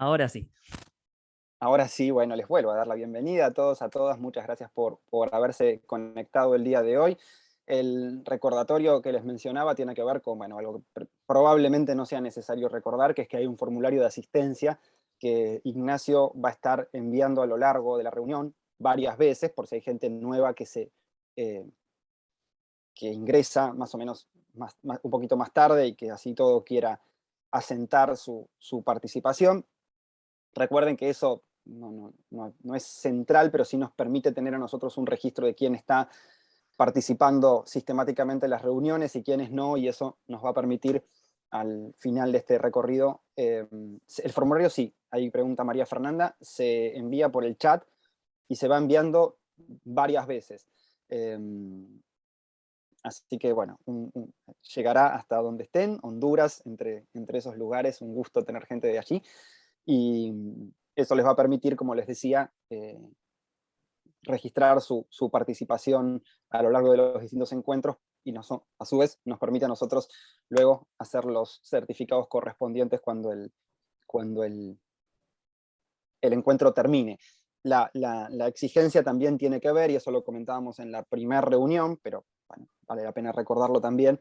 Ahora sí. Ahora sí, bueno, les vuelvo a dar la bienvenida a todos, a todas. Muchas gracias por haberse conectado el día de hoy. El recordatorio que les mencionaba tiene que ver con, bueno, algo que probablemente no sea necesario recordar, que es que hay un formulario de asistencia que Ignacio va a estar enviando a lo largo de la reunión varias veces, por si hay gente nueva eh, que ingresa más o menos un poquito más tarde y que así todo quiera asentar su participación. Recuerden que eso no es central, pero sí nos permite tener a nosotros un registro de quién está participando sistemáticamente en las reuniones y quiénes no, y eso nos va a permitir al final de este recorrido. El formulario sí, ahí pregunta María Fernanda, se envía por el chat y se va enviando varias veces. Eh, Así que bueno, llegará hasta donde estén, Honduras, entre esos lugares, un gusto tener gente de allí. Y eso les va a permitir, como les decía, registrar su participación a lo largo de los distintos encuentros y a su vez nos permite a nosotros luego hacer los certificados correspondientes cuando el encuentro termine. La exigencia también tiene que ver, y eso lo comentábamos en la primera reunión, pero bueno, vale la pena recordarlo también,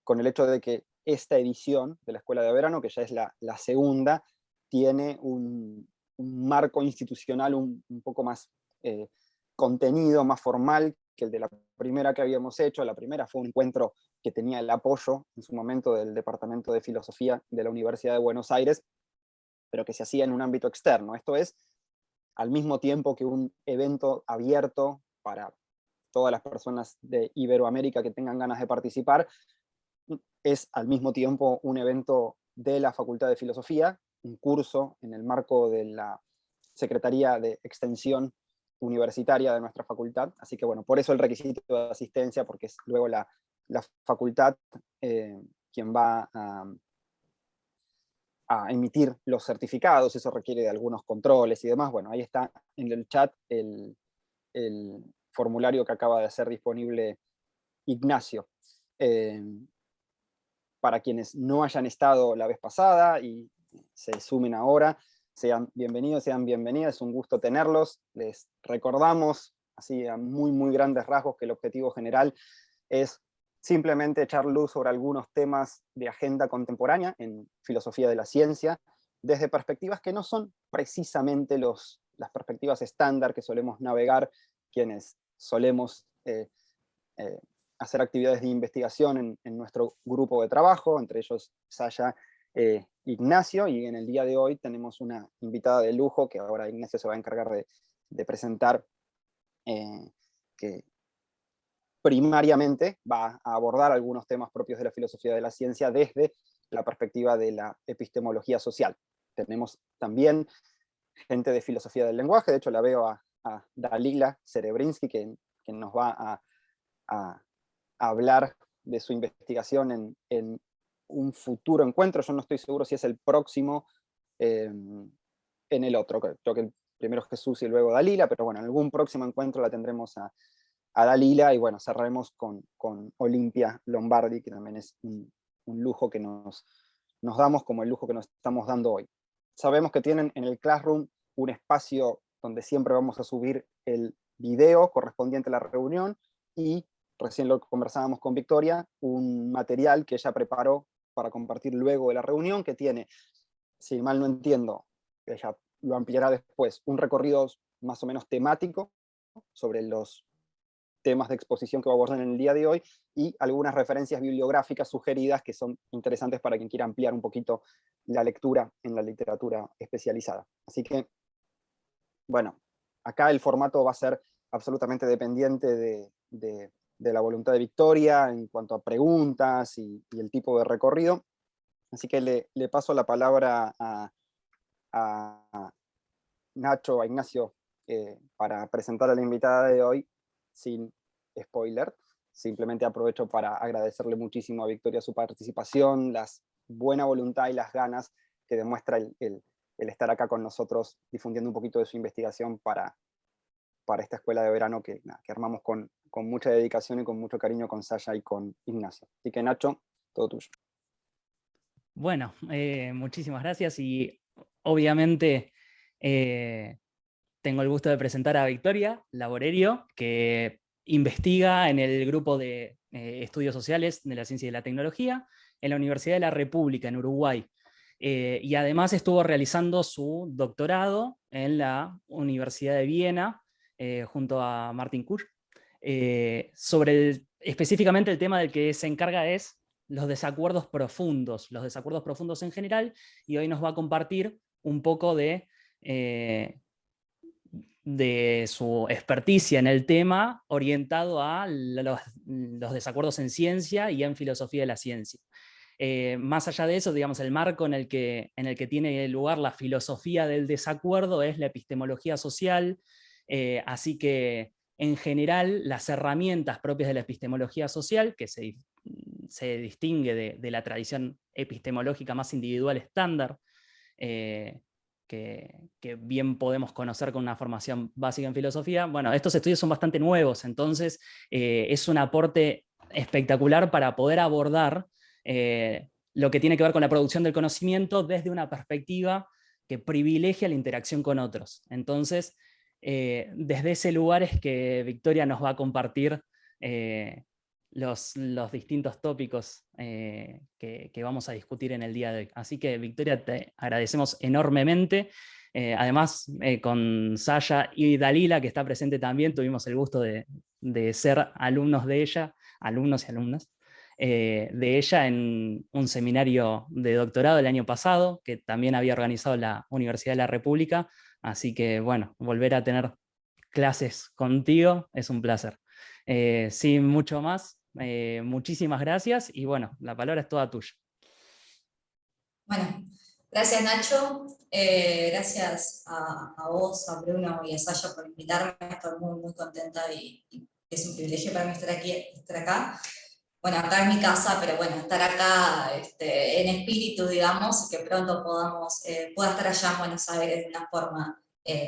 con el hecho de que esta edición de la Escuela de Verano, que ya es la segunda, tiene un marco institucional un poco más eh, contenido, más formal que el de la primera que habíamos hecho. La primera fue un encuentro que tenía el apoyo en su momento del Departamento de Filosofía de la Universidad de Buenos Aires, pero que se hacía en un ámbito externo. Esto es, al mismo tiempo que un evento abierto para todas las personas de Iberoamérica que tengan ganas de participar, es al mismo tiempo un evento de la Facultad de Filosofía, un curso en el marco de la Secretaría de Extensión Universitaria de nuestra facultad. Así que bueno, por eso el requisito de asistencia, porque es luego la facultad quien va a emitir los certificados, eso requiere de algunos controles y demás. Bueno, ahí está en el chat el formulario que acaba de hacer disponible Ignacio. Eh, para quienes no hayan estado la vez pasada y se sumen ahora, sean bienvenidos, sean bienvenidas, es un gusto tenerlos. Les recordamos, así a muy grandes rasgos, que el objetivo general es simplemente echar luz sobre algunos temas de agenda contemporánea en filosofía de la ciencia, desde perspectivas que no son precisamente las perspectivas estándar que solemos navegar quienes solemos eh, hacer actividades de investigación en nuestro grupo de trabajo, entre ellos Saya, Ignacio, y en el día de hoy tenemos una invitada de lujo que ahora Ignacio se va a encargar de presentar, que primariamente va a abordar algunos temas propios de la filosofía de la ciencia desde la perspectiva de la epistemología social. Tenemos también gente de filosofía del lenguaje, de hecho la veo a Dalila Cerebrinsky, que nos va a hablar de su investigación en un futuro encuentro. Yo no estoy seguro si es el próximo en el otro. Creo que primero Jesús y luego Dalila, pero bueno, en algún próximo encuentro la tendremos a Dalila y bueno, cerraremos con Olimpia Lombardi, que también es un lujo que nos damos como el lujo que nos estamos dando hoy. Sabemos que tienen en el Classroom un espacio donde siempre vamos a subir el video correspondiente a la reunión y recién lo conversábamos con Victoria, un material que ella preparó para compartir luego de la reunión, que tiene, si mal no entiendo, ella lo ampliará después, un recorrido más o menos temático sobre los temas de exposición que va a abordar en el día de hoy y algunas referencias bibliográficas sugeridas que son interesantes para quien quiera ampliar un poquito la lectura en la literatura especializada. Así que, bueno, acá el formato va a ser absolutamente dependiente de la voluntad de Victoria en cuanto a preguntas y el tipo de recorrido. Así que le paso la palabra a Nacho, a Ignacio, para presentar a la invitada de hoy sin spoiler. Simplemente aprovecho para agradecerle muchísimo a Victoria su participación, la buena voluntad y las ganas que demuestra el estar acá con nosotros difundiendo un poquito de su investigación para esta escuela de verano que armamos con mucha dedicación y con mucho cariño con Sasha y con Ignacio. Así que Nacho, todo tuyo. Bueno, muchísimas gracias y obviamente tengo el gusto de presentar a Victoria Laborerio, que investiga en el grupo de estudios sociales de la ciencia y de la tecnología en la Universidad de la República, en Uruguay. Y además estuvo realizando su doctorado en la Universidad de Viena, junto a Martin Kusch, sobre específicamente el tema del que se encarga es los desacuerdos profundos en general, y hoy nos va a compartir un poco de su experticia en el tema orientado a los desacuerdos en ciencia y en filosofía de la ciencia. Más allá de eso, digamos, el marco en el que tiene lugar la filosofía del desacuerdo es la epistemología social, así que en general las herramientas propias de la epistemología social, que se distingue de la tradición epistemológica más individual estándar, que bien podemos conocer con una formación básica en filosofía. Bueno, estos estudios son bastante nuevos, entonces es un aporte espectacular para poder abordar lo que tiene que ver con la producción del conocimiento desde una perspectiva que privilegia la interacción con otros. Entonces, desde ese lugar es que Victoria nos va a compartir los distintos tópicos que vamos a discutir en el día de hoy. Así que, Victoria, te agradecemos enormemente. Además, con Saya y Dalila, que está presente también, tuvimos el gusto de ser alumnos de ella, alumnos y alumnas, de ella en un seminario de doctorado el año pasado, que también había organizado la Universidad de la República. Así que, bueno, volver a tener clases contigo es un placer. Sin mucho más, muchísimas gracias y bueno, la palabra es toda tuya. Bueno, gracias Nacho, gracias a vos, a Bruno y a Saya por invitarme. Estoy muy contenta y es un privilegio para mí estar acá. Bueno, acá es mi casa, pero bueno, estar acá en espíritu, digamos, y que pronto pueda estar allá en Buenos Aires de una forma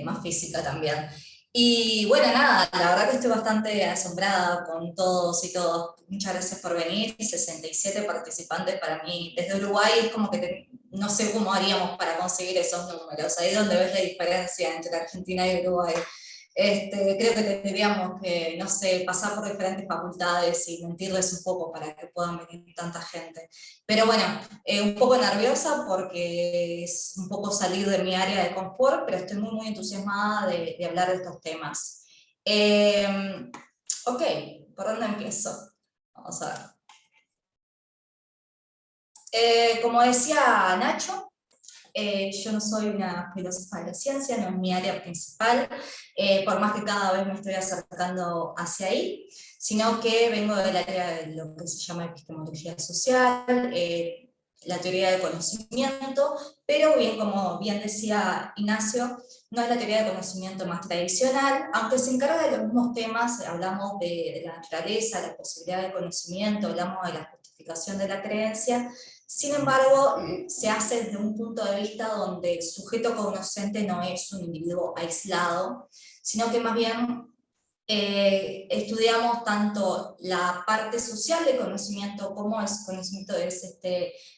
más física también. Y bueno, nada, la verdad que estoy bastante asombrada con todos y todos. Muchas gracias por venir. 67 participantes para mí desde Uruguay es como que no sé cómo haríamos para conseguir esos números. Ahí es donde ves la diferencia entre Argentina y Uruguay. Creo que tendríamos que, no sé, pasar por diferentes facultades y mentirles un poco para que puedan venir tanta gente. Pero bueno, un poco nerviosa porque es un poco salir de mi área de confort, pero estoy muy entusiasmada de hablar de estos temas. Ok, ¿por dónde empiezo? Vamos a ver. Como decía Nacho, yo no soy una filósofa de la ciencia, no es mi área principal, por más que cada vez me estoy acercando hacia ahí, sino que vengo del área de lo que se llama epistemología social, la teoría del conocimiento, pero bien, como bien decía Ignacio, no es la teoría del conocimiento más tradicional, aunque se encarga de los mismos temas. Hablamos de la naturaleza, la posibilidad de conocimiento, hablamos de la justificación de la creencia. Sin embargo, se hace desde un punto de vista donde el sujeto cognoscente no es un individuo aislado, sino que más bien estudiamos tanto la parte social del conocimiento, cómo ese conocimiento es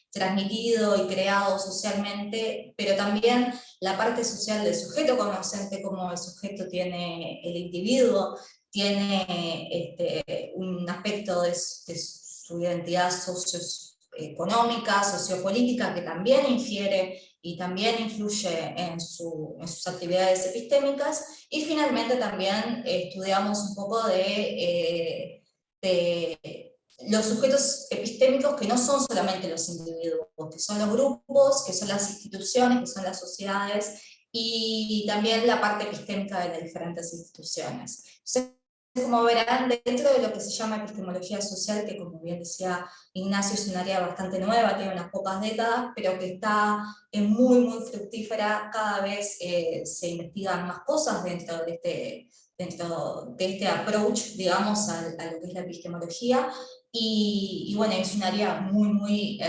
transmitido y creado socialmente, pero también la parte social del sujeto cognoscente, cómo el sujeto tiene, el individuo tiene un aspecto de su identidad socioeconómica, sociopolítica, que también infiere y también influye en sus actividades epistémicas. Y finalmente también estudiamos un poco de los sujetos epistémicos, que no son solamente los individuos, que son los grupos, que son las instituciones, que son las sociedades, y también la parte epistémica de las diferentes instituciones. Entonces, como verán, dentro de lo que se llama epistemología social, que como bien decía Ignacio, es un área bastante nueva, tiene unas pocas décadas, pero que está muy fructífera. Cada vez se investigan más cosas dentro de este approach, digamos, a lo que es la epistemología. Y bueno, es un área muy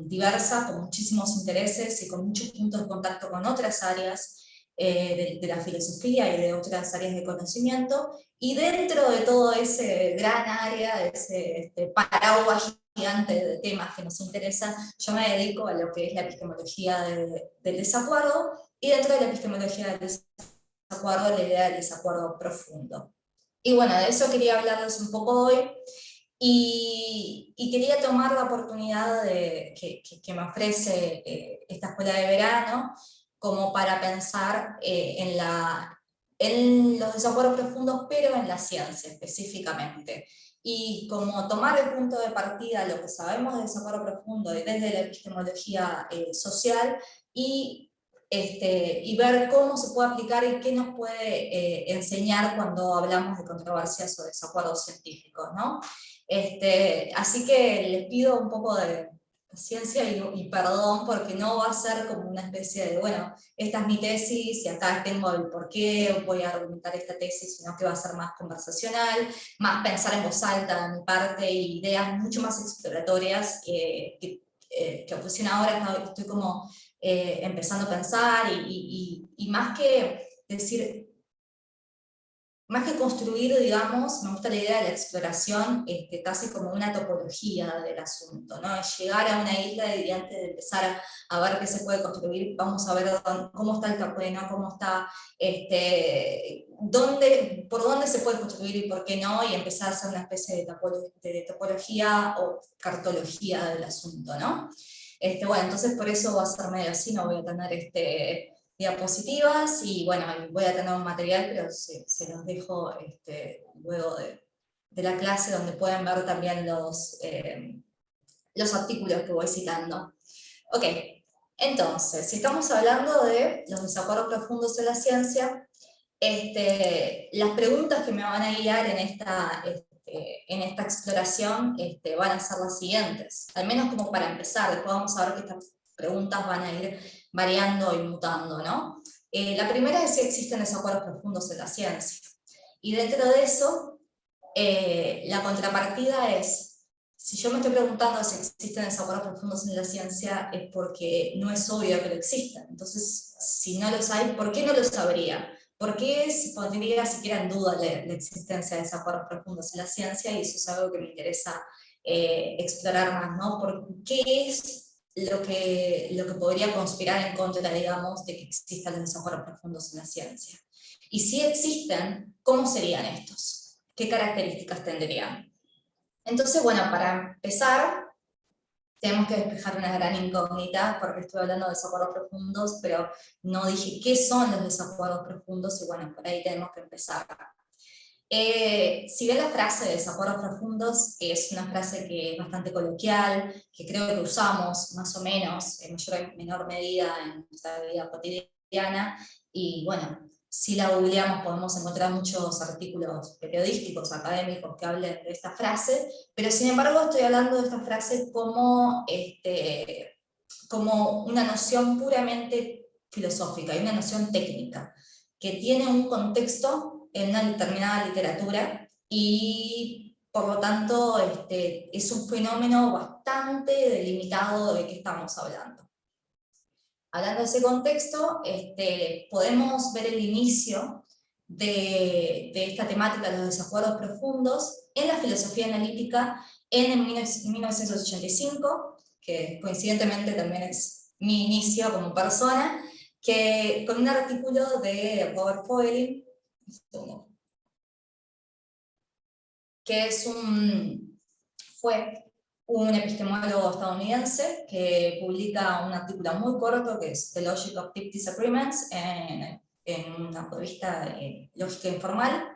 diversa, con muchísimos intereses y con muchos puntos de contacto con otras áreas de la filosofía y de otras áreas de conocimiento. Y dentro de todo ese gran área, ese paraguas gigante de temas que nos interesan, yo me dedico a lo que es la epistemología del desacuerdo, y dentro de la epistemología del desacuerdo, la idea del desacuerdo profundo. Y bueno, de eso quería hablarles un poco hoy, y quería tomar la oportunidad que me ofrece esta escuela de verano, como para pensar en los desacuerdos profundos, pero en la ciencia específicamente. Y como tomar el punto de partida lo que sabemos de desacuerdo profundo y desde la epistemología social, y ver cómo se puede aplicar y qué nos puede enseñar cuando hablamos de controversias o desacuerdos científicos, ¿no? Así que les pido un poco de paciencia y perdón, porque no va a ser como una especie de, bueno, esta es mi tesis y acá tengo el porqué, voy a argumentar esta tesis, sino que va a ser más conversacional, más pensar en voz alta de mi parte, y ideas mucho más exploratorias que recién ahora estoy como empezando a pensar, y más que decir, más que construir, digamos, me gusta la idea de la exploración casi como una topología del asunto, ¿no? Es llegar a una isla y antes de empezar a ver qué se puede construir, vamos a ver cómo está el terreno, cómo está, por dónde se puede construir y por qué no, y empezar a hacer una especie de topología o cartología del asunto, ¿no? Bueno, entonces por eso va a ser medio así, no voy a tener diapositivas, y bueno, voy a tener un material, pero se los dejo luego de la clase, donde pueden ver también los artículos que voy citando. Ok, entonces, si estamos hablando de los desacuerdos profundos en la ciencia, las preguntas que me van a guiar en esta exploración van a ser las siguientes, al menos como para empezar. Después vamos a ver que estas preguntas van a ir variando y mutando, ¿no? La primera es si existen desacuerdos profundos en la ciencia. Y dentro de eso, la contrapartida es, si yo me estoy preguntando si existen desacuerdos profundos en la ciencia, es porque no es obvio que lo existan. Entonces, si no los hay, ¿por qué no los habría? ¿Por qué se pondría siquiera en duda la existencia de desacuerdos profundos en la ciencia? Y eso es algo que me interesa explorar más, ¿no? ¿Por qué es lo que podría conspirar en contra, digamos, de que existan los desacuerdos profundos en la ciencia? Y si existen, ¿cómo serían estos? ¿Qué características tendrían? Entonces, bueno, para empezar, tenemos que despejar una gran incógnita, porque estoy hablando de desacuerdos profundos, pero no dije qué son los desacuerdos profundos, y bueno, por ahí tenemos que empezar. Si bien la frase de desacuerdos profundos es una frase que es bastante coloquial, que creo que usamos más o menos en mayor o menor medida en nuestra vida cotidiana, y bueno, si la googleamos podemos encontrar muchos artículos periodísticos, académicos que hablen de esta frase, pero sin embargo estoy hablando de esta frase como una noción puramente filosófica y una noción técnica, que tiene un contexto en una determinada literatura, y por lo tanto es un fenómeno bastante delimitado de qué estamos hablando. Hablando de ese contexto, podemos ver el inicio de esta temática de los desacuerdos profundos en la filosofía analítica en 1985, que coincidentemente también es mi inicio como persona, con un artículo de Robert Fogelin, que fue un epistemólogo estadounidense que publica un artículo muy corto que es The Logic of Deep Disagreements en una revista de lógica informal,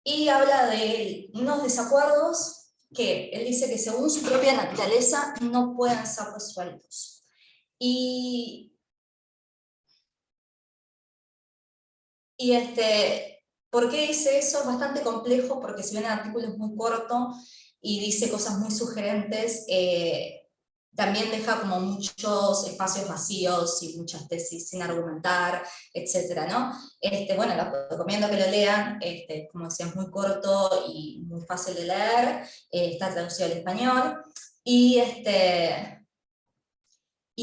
y habla de unos desacuerdos que él dice que según su propia naturaleza no pueden ser resueltos. ¿Por qué dice eso? Es bastante complejo, porque si bien el artículo es muy corto y dice cosas muy sugerentes, también deja como muchos espacios vacíos y muchas tesis sin argumentar, etc., ¿no? Bueno, les recomiendo que lo lean, como decía, es muy corto y muy fácil de leer, está traducido al español, y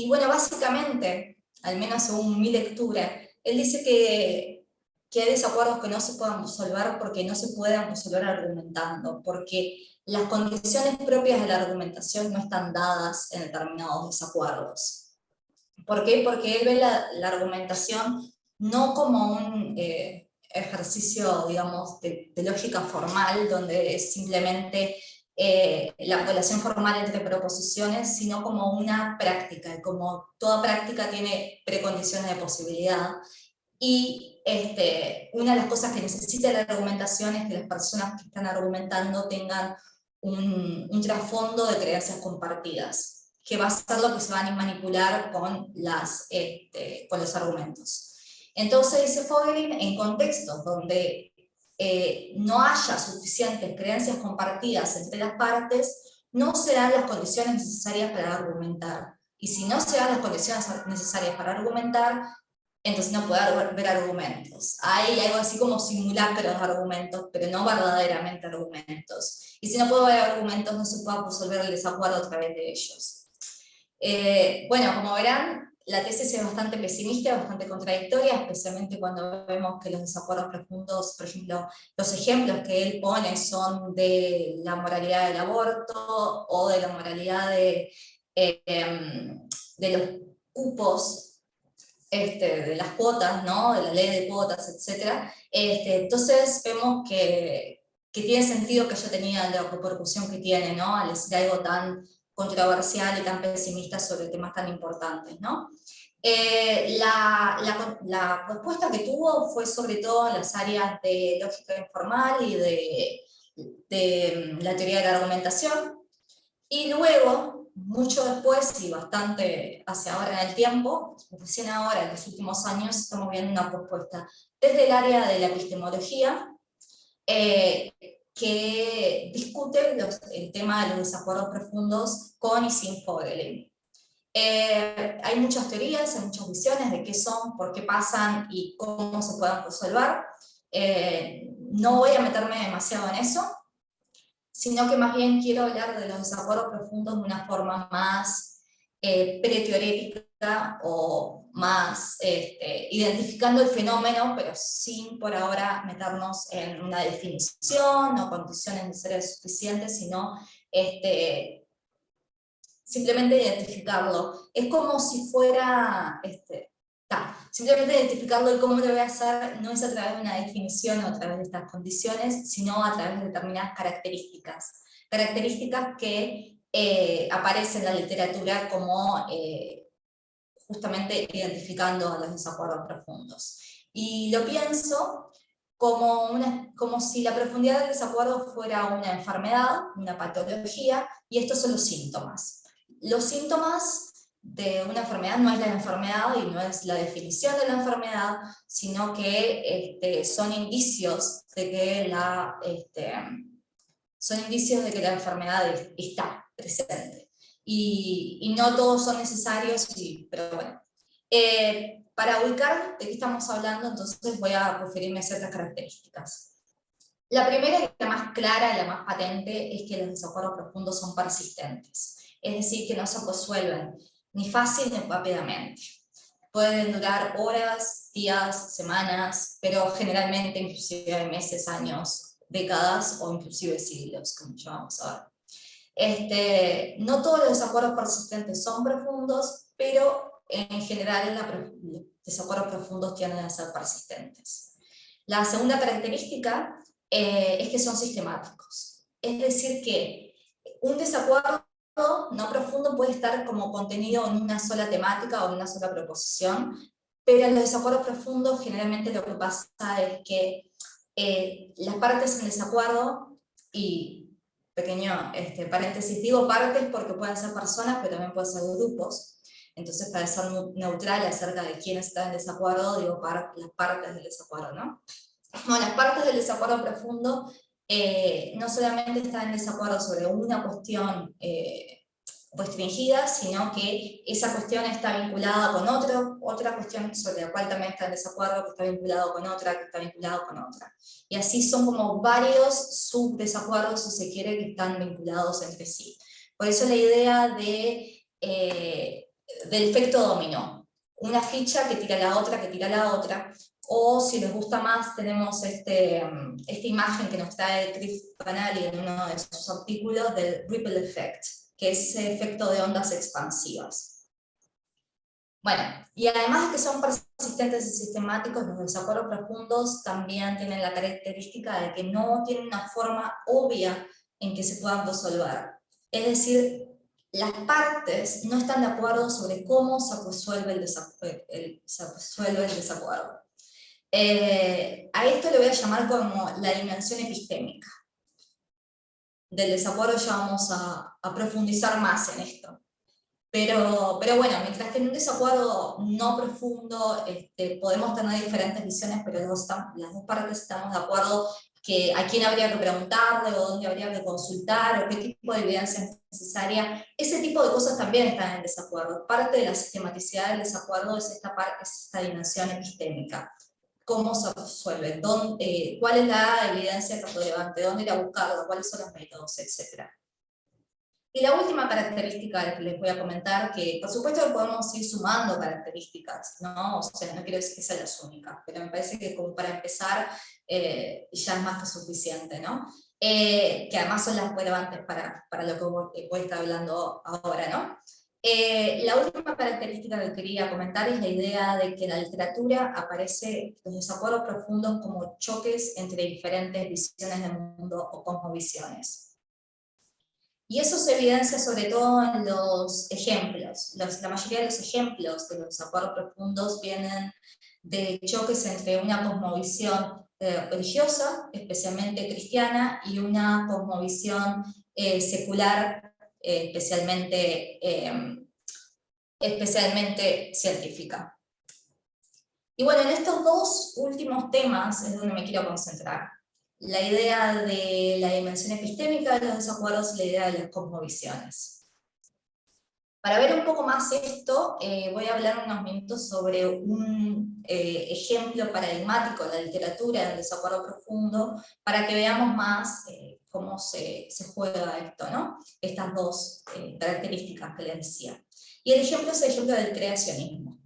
bueno, básicamente, al menos según mi lectura, él dice que que hay desacuerdos que no se puedan resolver porque no se pueden resolver argumentando, porque las condiciones propias de la argumentación no están dadas en determinados desacuerdos. ¿Por qué? Porque él ve la argumentación no como un ejercicio, digamos, de lógica formal, donde es simplemente la relación formal entre proposiciones, sino como una práctica, y como toda práctica tiene precondiciones de posibilidad. Y una de las cosas que necesita la argumentación es que las personas que están argumentando tengan un trasfondo de creencias compartidas, que va a ser lo que se van a manipular con los argumentos. Entonces, dice Fogelin, en contextos donde no haya suficientes creencias compartidas entre las partes, no se dan las condiciones necesarias para argumentar. Y si no se dan las condiciones necesarias para argumentar, entonces no puede haber argumentos. Hay algo así como simulacros de argumentos, pero no verdaderamente argumentos. Y si no puede haber argumentos, no se puede resolver el desacuerdo a través de ellos. Bueno, como verán, la tesis es bastante pesimista, bastante contradictoria, especialmente cuando vemos que los desacuerdos profundos, por ejemplo, los ejemplos que él pone son de la moralidad del aborto o de la moralidad de los cupos, de las cuotas, ¿no? De la ley de cuotas, etc. Entonces vemos que tiene sentido que yo tenía la repercusión que tiene, ¿no? Al decir algo tan controversial y tan pesimista sobre temas tan importantes, ¿no? La respuesta que tuvo fue sobre todo en las áreas de lógica informal y de la teoría de la argumentación, y luego, mucho después y bastante hacia ahora en el tiempo, recién ahora en los últimos años, estamos viendo una propuesta desde el área de la epistemología, que discute el tema de los desacuerdos profundos con y sin Fogelin. Hay muchas teorías, hay muchas visiones de qué son, por qué pasan y cómo se pueden resolver. No voy a meterme demasiado en eso, sino que más bien quiero hablar de los desacuerdos profundos de una forma más preteorética o más identificando el fenómeno, pero sin por ahora meternos en una definición o condiciones necesarias suficientes, sino simplemente identificarlo. Es como si fuera, simplemente identificarlo, y cómo lo voy a hacer no es a través de una definición o a través de estas condiciones, sino a través de determinadas características. Características que aparecen en la literatura como justamente identificando a los desacuerdos profundos. Y lo pienso como si la profundidad del desacuerdo fuera una enfermedad, una patología, y estos son los síntomas. Los síntomas de una enfermedad no es la enfermedad y no es la definición de la enfermedad, sino que son indicios de que la enfermedad está presente. Y no todos son necesarios, pero bueno. Para ubicar de qué estamos hablando, entonces voy a referirme a ciertas características. La primera y la más clara, la más patente, es que los desacuerdos profundos son persistentes. Es decir, que no se resuelven ni fácil ni rápidamente. Pueden durar horas, días, semanas, pero generalmente inclusive meses, años, décadas o inclusive siglos, como ya vamos a ver. No todos los desacuerdos persistentes son profundos, pero en general los desacuerdos profundos tienden a ser persistentes. La segunda característica es que son sistemáticos. Es decir, que un desacuerdo no profundo puede estar como contenido en una sola temática o en una sola proposición, pero en los desacuerdos profundos generalmente lo que pasa es que las partes en desacuerdo, y pequeño paréntesis, digo partes porque pueden ser personas, pero también pueden ser grupos. Entonces, para ser neutral acerca de quiénes están en desacuerdo, digo las partes del desacuerdo, ¿no? Bueno, las partes del desacuerdo profundo no solamente están en desacuerdo sobre una cuestión restringida, sino que esa cuestión está vinculada con otra cuestión sobre la cual también está en desacuerdo, que está vinculado con otra, que está vinculado con otra. Y así son como varios subdesacuerdos, si se quiere, que están vinculados entre sí. Por eso la idea del efecto dominó. una ficha que tira la otra, que tira la otra, o si les gusta más, tenemos esta imagen que nos trae Chris Panali en uno de sus artículos del Ripple Effect, que es ese efecto de ondas expansivas. Bueno, y además de que son persistentes y sistemáticos, los desacuerdos profundos también tienen la característica de que no tienen una forma obvia en que se puedan resolver. Es decir, las partes no están de acuerdo sobre cómo se resuelve el desacuerdo. A esto le voy a llamar como la dimensión epistémica. Del desacuerdo ya vamos a profundizar más en esto. Pero bueno, mientras que en un desacuerdo no profundo podemos tener diferentes visiones, pero las dos partes estamos de acuerdo que a quién habría que preguntarle, o dónde habría que consultar, o qué tipo de evidencia es necesaria. Ese tipo de cosas también están en desacuerdo. Parte de la sistematicidad del desacuerdo es esta dimensión epistémica. ¿Cómo se resuelve? ¿Cuál es la evidencia relevante? ¿Dónde ir a buscarla? ¿Cuáles son los métodos? Etcétera. Y la última característica que les voy a comentar, que por supuesto podemos ir sumando características, ¿no? O sea, no quiero decir que sean las únicas, pero me parece que como para empezar ya es más que suficiente, ¿no? Que además son las relevantes para lo que voy a estar hablando ahora, ¿no? La última característica que quería comentar es la idea de que en la literatura aparecen los desacuerdos profundos como choques entre diferentes visiones del mundo o cosmovisiones. Y eso se evidencia sobre todo en los ejemplos. La mayoría de los ejemplos de los desacuerdos profundos vienen de choques entre una cosmovisión religiosa, especialmente cristiana, y una cosmovisión secular, especialmente científica. Y bueno, en estos dos últimos temas es donde me quiero concentrar. La idea de la dimensión epistémica de los desacuerdos y la idea de las cosmovisiones. Para ver un poco más esto, voy a hablar unos minutos sobre un ejemplo paradigmático de la literatura del desacuerdo profundo, para que veamos más cómo se juega esto, ¿no? Estas dos características que les decía. Y el ejemplo es el ejemplo del creacionismo.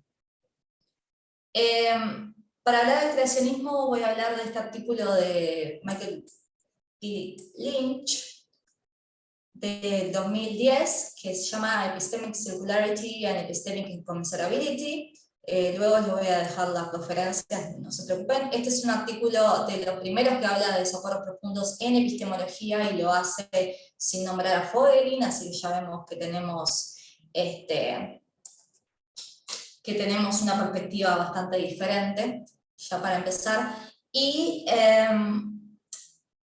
Para hablar del creacionismo voy a hablar de este artículo de Michael P. Lynch de 2010, que se llama Epistemic Circularity and Epistemic Incommensurability. Luego les voy a dejar las referencias, no se preocupen. Este es un artículo de los primeros que habla de desacuerdos profundos en epistemología, y lo hace sin nombrar a Fogelin, así que ya vemos que tenemos una perspectiva bastante diferente, ya para empezar. Y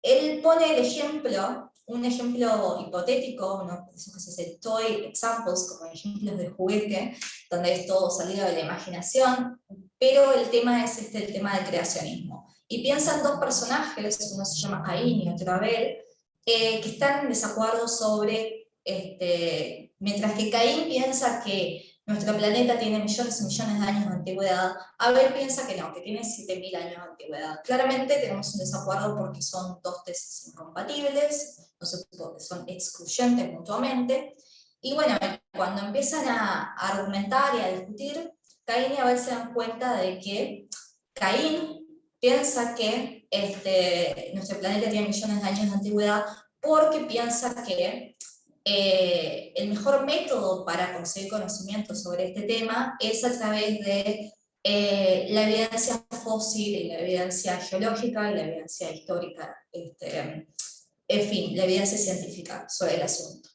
él pone el ejemplo, un ejemplo hipotético, uno de esos que se dice toy examples, como ejemplos de juguete, donde es todo salido de la imaginación, pero el tema es el tema del creacionismo. Y piensan dos personajes, uno se llama Caín y otro Abel, que están en desacuerdo sobre, mientras que Caín piensa que nuestro planeta tiene millones y millones de años de antigüedad, Abel piensa que no, que tiene 7000 años de antigüedad. Claramente tenemos un desacuerdo porque son dos tesis incompatibles, son excluyentes mutuamente, y bueno, cuando empiezan a argumentar y a discutir, Caín y Abel se dan cuenta de que Caín piensa que nuestro planeta tiene millones de años de antigüedad porque piensa que el mejor método para conseguir conocimiento sobre este tema es a través de la evidencia fósil, y la evidencia geológica y la evidencia histórica, en fin, la evidencia científica sobre el asunto.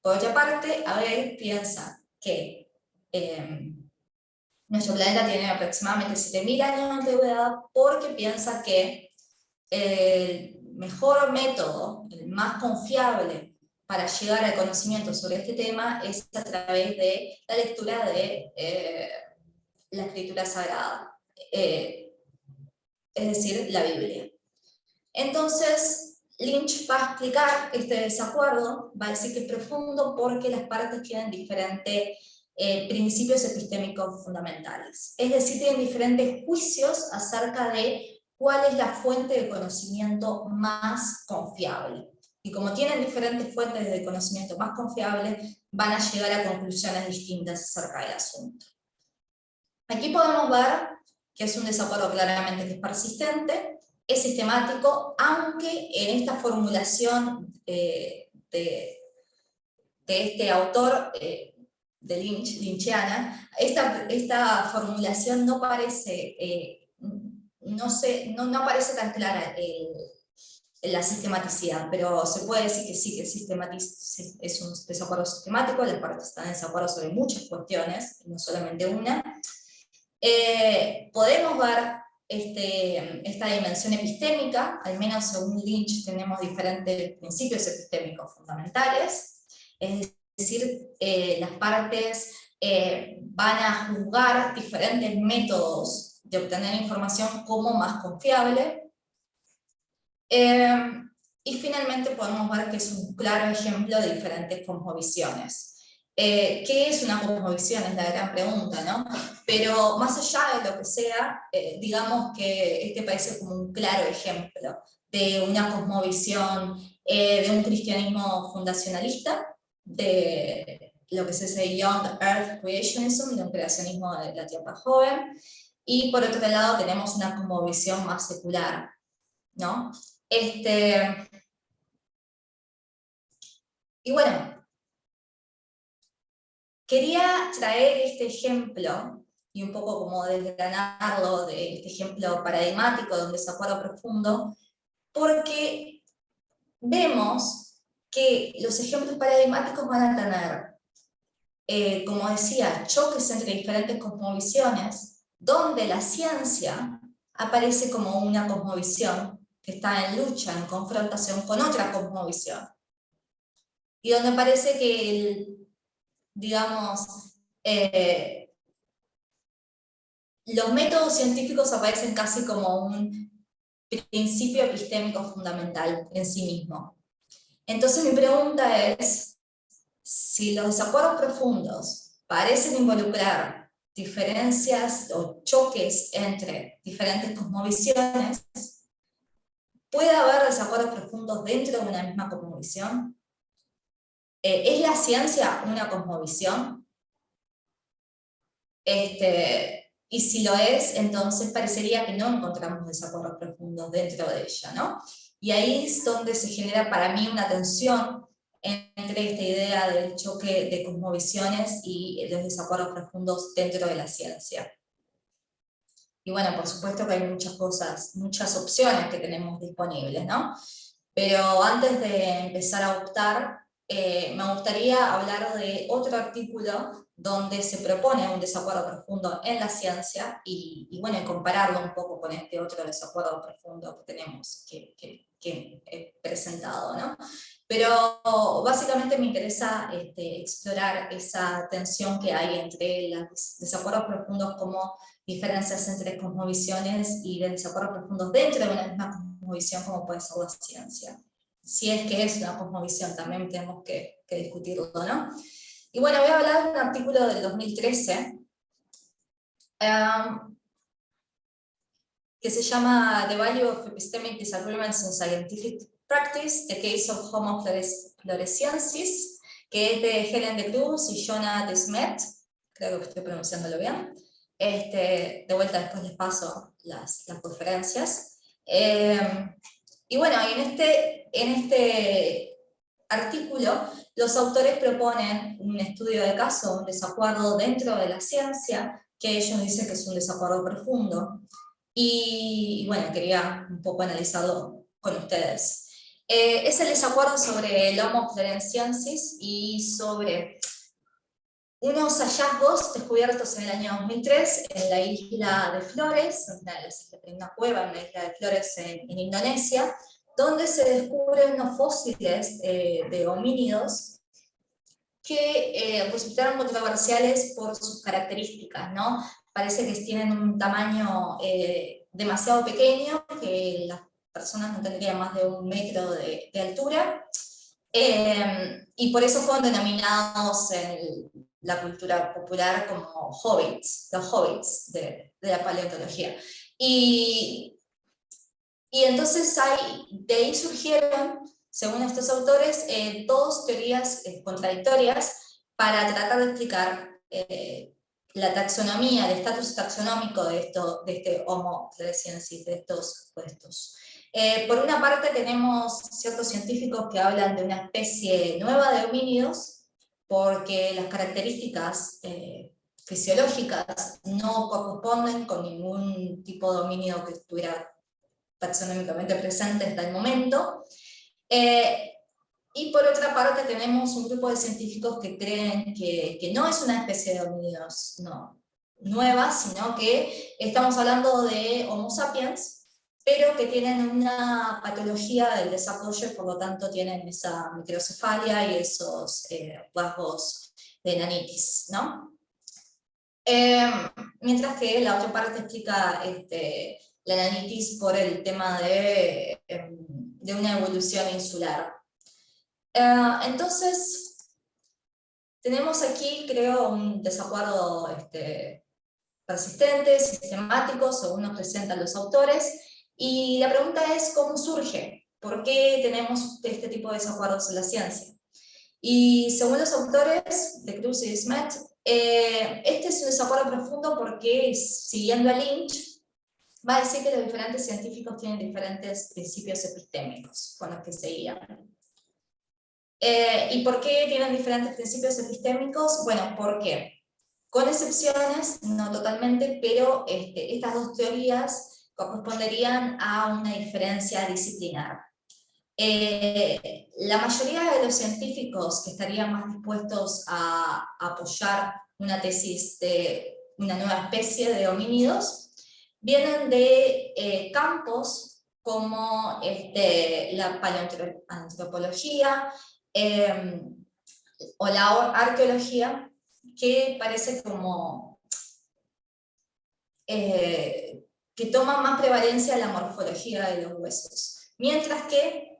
Por otra parte, Abel piensa que nuestro planeta tiene aproximadamente 7000 años de antigüedad porque piensa que el mejor método, el más confiable para llegar al conocimiento sobre este tema es a través de la lectura de la escritura sagrada, es decir, la Biblia. Entonces, Lynch va a explicar este desacuerdo, va a decir que es profundo porque las partes tienen diferentes principios epistémicos fundamentales. Es decir, tienen diferentes juicios acerca de cuál es la fuente de conocimiento más confiable. Y como tienen diferentes fuentes de conocimiento más confiables, van a llegar a conclusiones distintas acerca del asunto. Aquí podemos ver que es un desacuerdo claramente que es persistente, es sistemático, aunque en esta formulación de este autor, de Lynchiana, esta formulación no parece, no parece tan clara la sistematicidad, pero se puede decir que sí, que es un desacuerdo sistemático, las partes están en desacuerdo sobre muchas cuestiones, no solamente una. Podemos ver esta dimensión epistémica, al menos según Lynch tenemos diferentes principios epistémicos fundamentales, es decir, las partes van a juzgar diferentes métodos de obtener información como más confiable. Y finalmente podemos ver que es un claro ejemplo de diferentes cosmovisiones. ¿Qué es una cosmovisión? Es la gran pregunta, ¿no? Pero más allá de lo que sea, digamos que este parece como un claro ejemplo de una cosmovisión, de un cristianismo fundacionalista, de lo que se dice Young Earth Creationism, de un creacionismo de la Tierra joven, y por otro lado tenemos una cosmovisión más secular, ¿no? Y bueno, quería traer este ejemplo y un poco como desgranarlo de este ejemplo paradigmático de un desacuerdo profundo, porque vemos que los ejemplos paradigmáticos van a tener, como decía, choques entre diferentes cosmovisiones, donde la ciencia aparece como una cosmovisión que está en lucha, en confrontación con otra cosmovisión. Y donde parece que, digamos, los métodos científicos aparecen casi como un principio epistémico fundamental en sí mismo. Entonces mi pregunta es, si los desacuerdos profundos parecen involucrar diferencias o choques entre diferentes cosmovisiones, ¿puede haber desacuerdos profundos dentro de una misma cosmovisión? ¿Es la ciencia una cosmovisión? Y si lo es, entonces parecería que no encontramos desacuerdos profundos dentro de ella, ¿no? Y ahí es donde se genera para mí una tensión entre esta idea del choque de cosmovisiones y los desacuerdos profundos dentro de la ciencia. Y bueno, por supuesto que hay muchas cosas, muchas opciones que tenemos disponibles, ¿no? Pero antes de empezar a optar, me gustaría hablar de otro artículo donde se propone un desacuerdo profundo en la ciencia y bueno, compararlo un poco con este otro desacuerdo profundo que tenemos, que he presentado, ¿no? Pero básicamente me interesa explorar esa tensión que hay entre los desacuerdos profundos como diferencias entre cosmovisiones y de desacuerdos profundos dentro de una misma cosmovisión como puede ser la ciencia. Si es que es una cosmovisión, también tenemos que discutirlo, ¿no? Y bueno, voy a hablar de un artículo del 2013 que se llama The Value of Epistemic Disagreements in Scientific Practice, The Case of Homo floresiensis, que es de Helen de Cruz y Jonah de Smet, creo que estoy pronunciándolo bien. De vuelta después les paso las conferencias. Y bueno, en este artículo los autores proponen un estudio de caso, un desacuerdo dentro de la ciencia, que ellos dicen que es un desacuerdo profundo. Y bueno, quería un poco analizarlo con ustedes. Es el desacuerdo sobre el Homo floresiensis y sobre unos hallazgos descubiertos en el año 2003 en la isla de Flores, en una cueva en la isla de Flores en Indonesia, donde se descubren unos fósiles de homínidos que resultaron controversiales por sus características, ¿no? Parece que tienen un tamaño demasiado pequeño, que las personas no tendrían más de 1 metro de altura, y por eso fueron denominados en la cultura popular como hobbits, los hobbits de la paleontología. Y entonces de ahí surgieron, según estos autores, dos teorías contradictorias para tratar de explicar la taxonomía, el estatus taxonómico de este Homo floresiensis, de estos puestos. Por una parte tenemos ciertos científicos que hablan de una especie nueva de homínidos, porque las características fisiológicas no corresponden con ningún tipo de homínido que estuviera taxonómicamente presente hasta el momento. Y por otra parte tenemos un grupo de científicos que creen que no es una especie de homínidos nueva, sino que estamos hablando de Homo sapiens, pero que tienen una patología del desarrollo y por lo tanto tienen esa microcefalia y esos rasgos de enanitis, ¿no? Mientras que la otra parte explica la enanitis por el tema de una evolución insular. Entonces, tenemos aquí, creo, un desacuerdo persistente, sistemático, según nos presentan los autores, y la pregunta es ¿cómo surge? ¿Por qué tenemos este tipo de desacuerdos en la ciencia? Y según los autores de Cruz y Smet, este es un desacuerdo profundo porque, siguiendo a Lynch, va a decir que los diferentes científicos tienen diferentes principios epistémicos con los que se guían. ¿Y por qué tienen diferentes principios epistémicos? Bueno, porque, con excepciones, no totalmente, pero estas dos teorías corresponderían a una diferencia disciplinar. La mayoría de los científicos que estarían más dispuestos a apoyar una tesis de una nueva especie de homínidos vienen de campos como la paleoantropología o la arqueología, que parece como que toma más prevalencia la morfología de los huesos. Mientras que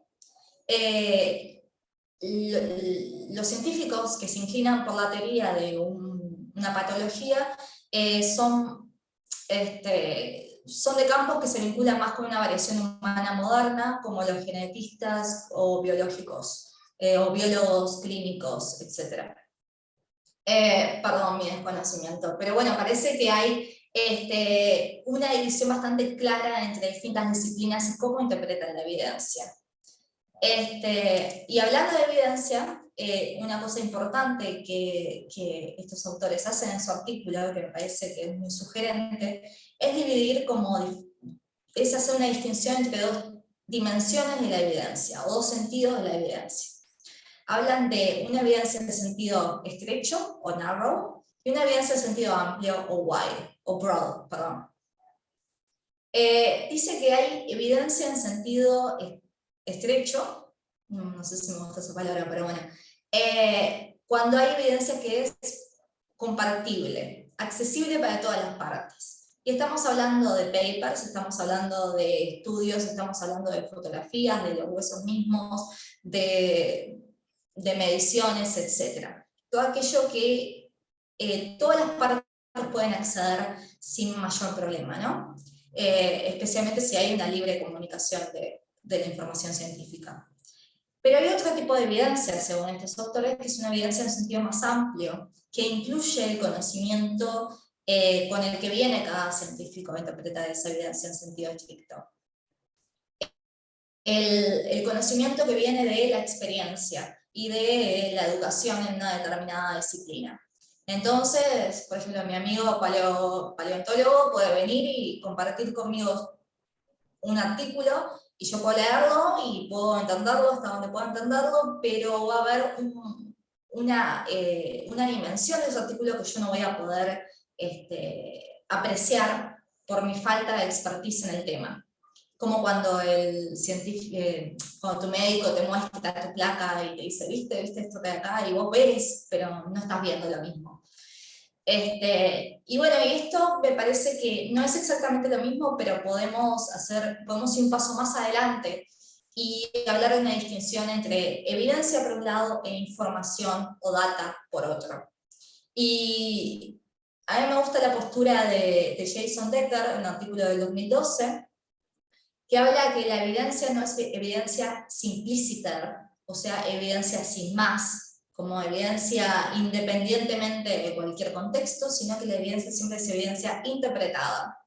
los científicos que se inclinan por la teoría de una patología son de campos que se vinculan más con una variación humana moderna, como los genetistas o biológicos, o biólogos clínicos, etc. Perdón mi desconocimiento, pero bueno, parece que hay una división bastante clara entre distintas disciplinas y cómo interpretan la evidencia. Y hablando de evidencia, una cosa importante que estos autores hacen en su artículo, que me parece que es muy sugerente, es dividir es hacer una distinción entre dos dimensiones de la evidencia, o dos sentidos de la evidencia. Hablan de una evidencia en sentido estrecho, o narrow, y una evidencia en sentido amplio, o wide, o broad, perdón. Dice que hay evidencia en sentido estrecho, no sé si me gusta esa palabra, pero bueno, cuando hay evidencia que es compartible, accesible para todas las partes. Y estamos hablando de papers, estamos hablando de estudios, estamos hablando de fotografías, de los huesos mismos, de mediciones, etc. Todo aquello que todas las partes pueden acceder sin mayor problema, ¿no? Especialmente si hay una libre comunicación de la información científica. Pero hay otro tipo de evidencia, según estos autores, que es una evidencia en un sentido más amplio, que incluye el conocimiento con el que viene cada científico a interpretar esa evidencia en sentido estricto. El conocimiento que viene de la experiencia y de la educación en una determinada disciplina. Entonces, por ejemplo, mi amigo paleontólogo puede venir y compartir conmigo un artículo y yo puedo leerlo y puedo entenderlo hasta donde pueda entenderlo, pero va a haber una dimensión de ese artículo que yo no voy a poder apreciar por mi falta de expertise en el tema. Como cuando cuando tu médico te muestra tu placa y te dice, ¿viste esto que hay acá? Y vos ves, pero no estás viendo lo mismo. Y bueno, y esto me parece que no es exactamente lo mismo, pero podemos ir un paso más adelante y hablar de una distinción entre evidencia por un lado e información o data por otro. Y a mí me gusta la postura de Jason Decker, en un artículo del 2012, que habla que la evidencia no es evidencia simpliciter, o sea, evidencia sin más, como evidencia independientemente de cualquier contexto, sino que la evidencia siempre es evidencia interpretada.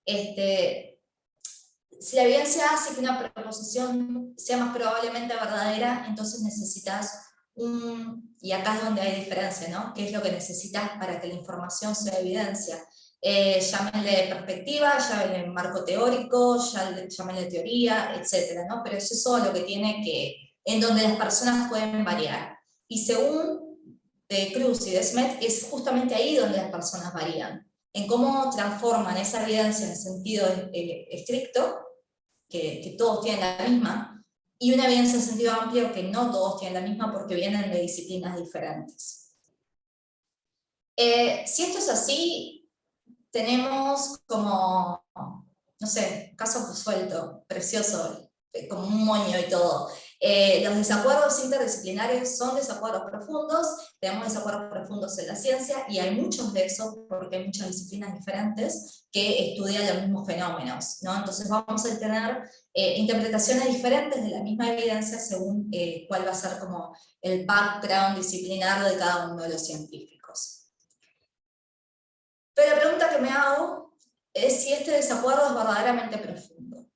Si la evidencia hace que una proposición sea más probablemente verdadera, entonces necesitas y acá es donde hay diferencia, ¿no? ¿Qué es lo que necesitas para que la información sea evidencia? Llámenle perspectiva, llámenle marco teórico, llámenle teoría, etcétera, ¿no? Pero eso es todo lo que tiene en donde las personas pueden variar. Y según de Cruz y de Smet, es justamente ahí donde las personas varían, en cómo transforman esa evidencia en sentido estricto, que todos tienen la misma, y una evidencia en sentido amplio que no todos tienen la misma porque vienen de disciplinas diferentes. Si esto es así, tenemos como, no sé, caso suelto, precioso, como un moño y todo. Los desacuerdos interdisciplinarios son desacuerdos profundos, tenemos desacuerdos profundos en la ciencia, y hay muchos de esos porque hay muchas disciplinas diferentes que estudian los mismos fenómenos, ¿no? Entonces vamos a tener interpretaciones diferentes de la misma evidencia según cuál va a ser como el background disciplinar de cada uno de los científicos. Pero la pregunta que me hago es si este desacuerdo es verdaderamente profundo.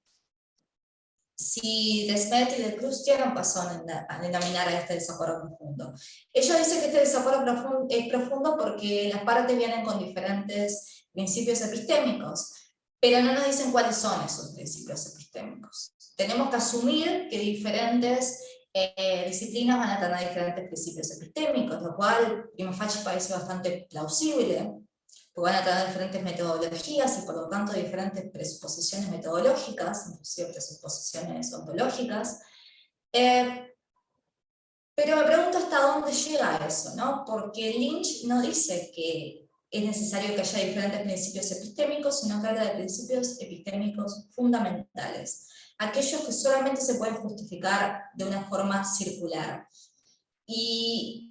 Si de Smet y de Cruz tienen razón en denominar a este desacuerdo profundo. Ellos dicen que este desacuerdo es profundo porque las partes vienen con diferentes principios epistémicos, pero no nos dicen cuáles son esos principios epistémicos. Tenemos que asumir que diferentes disciplinas van a tener diferentes principios epistémicos, lo cual prima facie parece bastante plausible, porque van a tener diferentes metodologías y por lo tanto diferentes presuposiciones metodológicas, inclusive presuposiciones ontológicas. Pero me pregunto hasta dónde llega eso, ¿no? Porque Lynch no dice que es necesario que haya diferentes principios epistémicos, sino que habla de principios epistémicos fundamentales, aquellos que solamente se pueden justificar de una forma circular. Y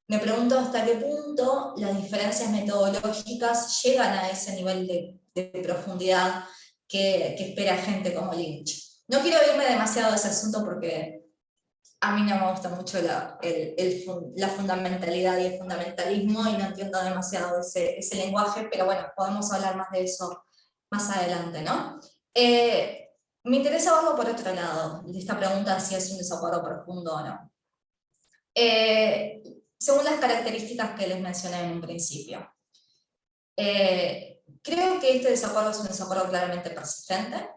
me pregunto hasta qué punto las diferencias metodológicas llegan a ese nivel de profundidad que espera gente como Lynch. No quiero irme demasiado de ese asunto porque a mí no me gusta mucho la fundamentalidad y el fundamentalismo y no entiendo demasiado ese lenguaje, pero bueno, podemos hablar más de eso más adelante, ¿no? Me interesa verlo por otro lado, esta pregunta de si es un desacuerdo profundo o no. Según las características que les mencioné en un principio. Creo que este desacuerdo es un desacuerdo claramente persistente.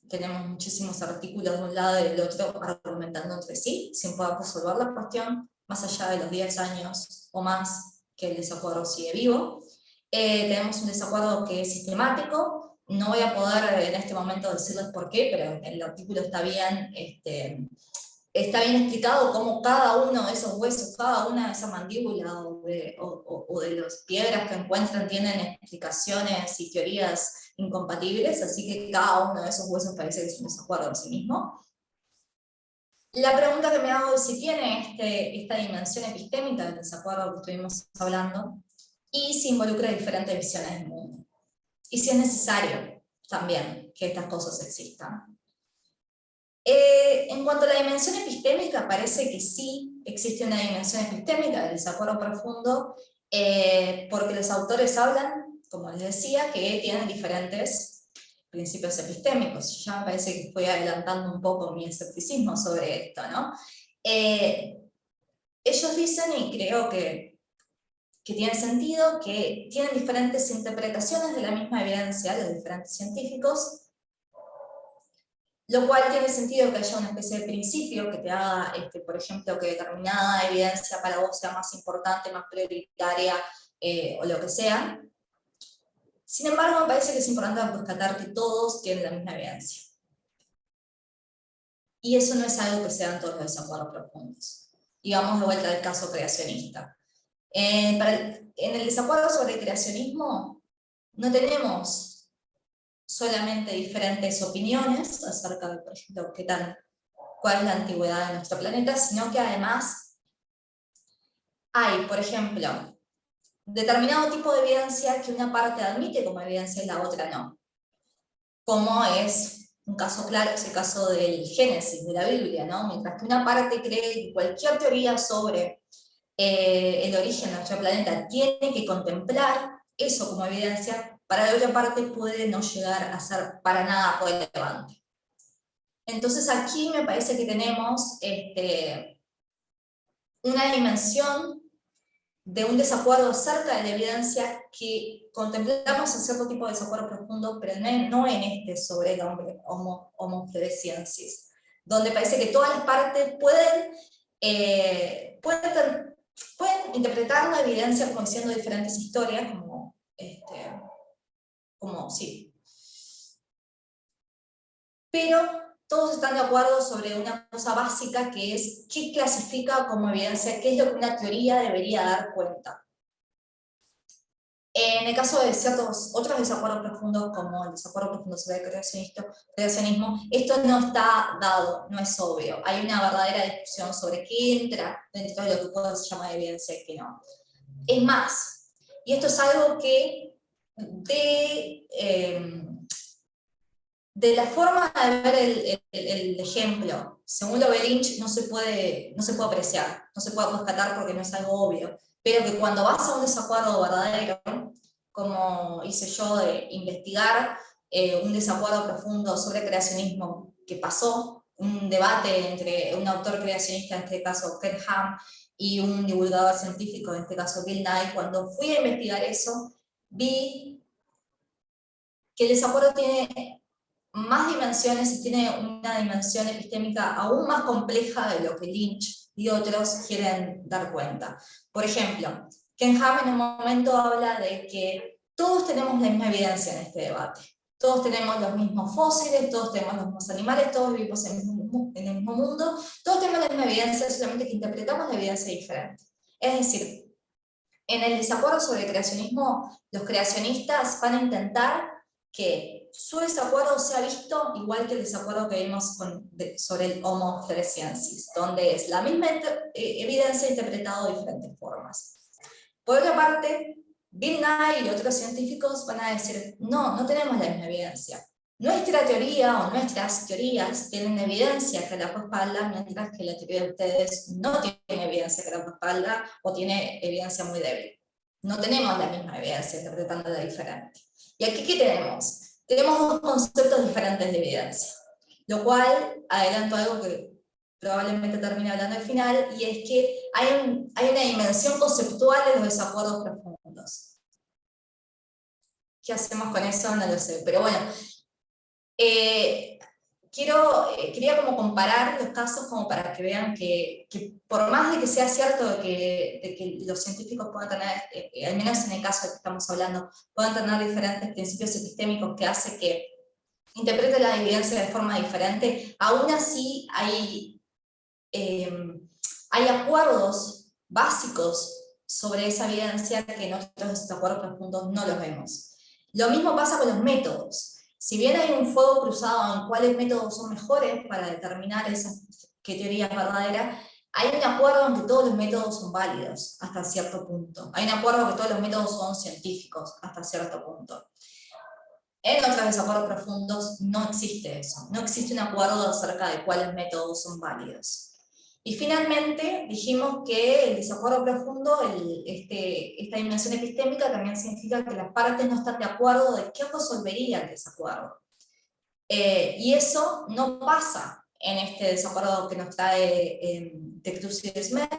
Tenemos muchísimos artículos de un lado y del otro argumentando entre sí, sin poder resolver la cuestión, más allá de los 10 años o más que el desacuerdo sigue vivo. Tenemos un desacuerdo que es sistemático. No voy a poder en este momento decirles por qué, pero el artículo está bien explicado cómo cada uno de esos huesos, cada una de esas mandíbulas o de las piedras que encuentran tienen explicaciones y teorías incompatibles, así que cada uno de esos huesos parece que es un desacuerdo en sí mismo. La pregunta que me hago es si tiene esta dimensión epistémica del desacuerdo que estuvimos hablando, y si involucra diferentes visiones del mundo. Y si es necesario también que estas cosas existan. En cuanto a la dimensión epistémica, parece que sí existe una dimensión epistémica del desacuerdo profundo, porque los autores hablan, como les decía, que tienen diferentes principios epistémicos. Ya me parece que estoy adelantando un poco mi escepticismo sobre esto, ¿no? Ellos dicen, y creo que tiene sentido, que tienen diferentes interpretaciones de la misma evidencia, los diferentes científicos, lo cual tiene sentido que haya una especie de principio que te haga, por ejemplo, que determinada evidencia para vos sea más importante, más prioritaria, o lo que sea. Sin embargo, me parece que es importante rescatar que todos tienen la misma evidencia. Y eso no es algo que se da en todos los desacuerdos profundos. Y vamos de vuelta al caso creacionista. En el desacuerdo sobre el creacionismo, no tenemos solamente diferentes opiniones acerca de, por ejemplo, cuál es la antigüedad de nuestro planeta, sino que además hay, por ejemplo, determinado tipo de evidencia que una parte admite como evidencia y la otra no. Como es un caso claro, es el caso del Génesis, de la Biblia, ¿no? Mientras que una parte cree que cualquier teoría sobre el origen de nuestro planeta tiene que contemplar eso como evidencia, para la otra parte puede no llegar a ser para nada relevante. Entonces aquí me parece que tenemos una dimensión de un desacuerdo acerca de la evidencia que contemplamos en cierto tipo de desacuerdo profundo, pero no en este sobre el hombre Homo floresiensis, donde parece que todas las partes pueden interpretar la evidencia como diciendo diferentes historias, sí. Pero todos están de acuerdo sobre una cosa básica que es qué clasifica como evidencia, qué es lo que una teoría debería dar cuenta. En el caso de ciertos otros desacuerdos profundos, como el desacuerdo profundo sobre el creacionismo, esto no está dado, no es obvio. Hay una verdadera discusión sobre qué entra dentro de lo que puede ser llamada evidencia y qué no. Es más, y esto es algo que de la forma de ver el ejemplo, según lo ve Lynch, no se puede apreciar, no se puede rescatar porque no es algo obvio, pero que cuando vas a un desacuerdo verdadero, como hice yo de investigar un desacuerdo profundo sobre creacionismo que pasó, un debate entre un autor creacionista, en este caso Ken Ham, y un divulgador científico, en este caso Bill Nye, cuando fui a investigar eso, vi que el desacuerdo tiene más dimensiones y tiene una dimensión epistémica aún más compleja de lo que Lynch y otros quieren dar cuenta. Por ejemplo, Ken Ham en un momento habla de que todos tenemos la misma evidencia en este debate. Todos tenemos los mismos fósiles, todos tenemos los mismos animales, todos vivimos en el mismo mundo, todos tenemos la misma evidencia, solamente que interpretamos la evidencia diferente. Es decir, en el desacuerdo sobre el creacionismo, los creacionistas van a intentar que su desacuerdo sea visto igual que el desacuerdo que vimos sobre el Homo floresiensis, donde es la misma evidencia interpretada de diferentes formas. Por otra parte, Bill Nye y otros científicos van a decir, no tenemos la misma evidencia. Nuestra teoría o nuestras teorías tienen evidencia que la respalda, mientras que la teoría de ustedes no tiene evidencia que la respalda o tiene evidencia muy débil. No tenemos la misma evidencia, interpretándola diferente. ¿Y aquí qué tenemos? Tenemos dos conceptos diferentes de evidencia, lo cual adelanto algo que probablemente termine hablando al final, y es que hay una dimensión conceptual de los desacuerdos profundos. ¿Qué hacemos con eso? No lo sé, pero bueno. Quería como comparar los casos como para que vean que por más de que sea cierto de que los científicos puedan tener, al menos en el caso de que estamos hablando, puedan tener diferentes principios epistémicos que hace que interpreten la evidencia de forma diferente, aún así hay acuerdos básicos sobre esa evidencia que en otros desacuerdos profundos no los vemos. Lo mismo pasa con los métodos. Si bien hay un fuego cruzado en cuáles métodos son mejores para determinar qué teoría es verdadera, hay un acuerdo en que todos los métodos son válidos hasta cierto punto. Hay un acuerdo en que todos los métodos son científicos hasta cierto punto. En otros desacuerdos profundos no existe eso. No existe un acuerdo acerca de cuáles métodos son válidos. Y finalmente dijimos que el desacuerdo profundo, esta dimensión epistémica, también significa que las partes no están de acuerdo de qué resolvería el desacuerdo. Y eso no pasa en este desacuerdo que nos trae Tectus y Smith,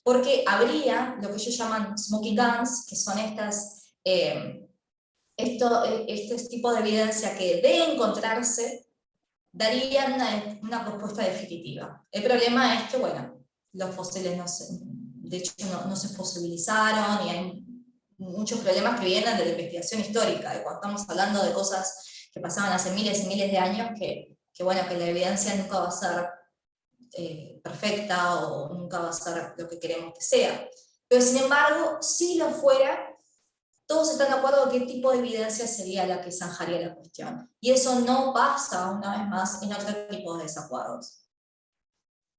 porque habría lo que ellos llaman smoking guns, que son este tipo de evidencia que de encontrarse darían una respuesta definitiva. El problema es que, bueno, los fósiles de hecho no se fosilizaron y hay muchos problemas que vienen de la investigación histórica, de cuando estamos hablando de cosas que pasaban hace miles y miles de años, que la evidencia nunca va a ser perfecta o nunca va a ser lo que queremos que sea. Pero sin embargo, si lo fuera, todos están de acuerdo en qué tipo de evidencia sería la que zanjaría la cuestión. Y eso no pasa, una vez más, en otro tipo de desacuerdos.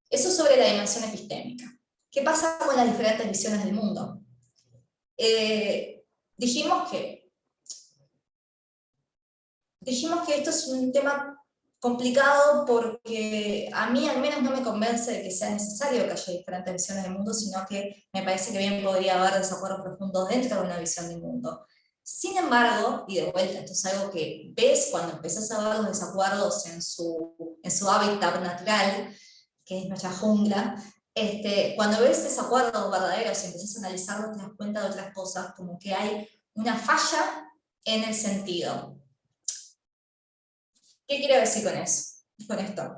Eso sobre la dimensión epistémica. ¿Qué pasa con las diferentes visiones del mundo? Dijimos que esto es un tema complicado porque a mí al menos no me convence de que sea necesario que haya diferentes visiones del mundo, sino que me parece que bien podría haber desacuerdos profundos dentro de una visión del mundo. Sin embargo, y de vuelta, esto es algo que ves cuando empezás a ver los desacuerdos en su hábitat natural, que es nuestra jungla. Cuando ves desacuerdos verdaderos y empezás a analizarlos, te das cuenta de otras cosas, como que hay una falla en el sentido. ¿Qué quiero decir con esto?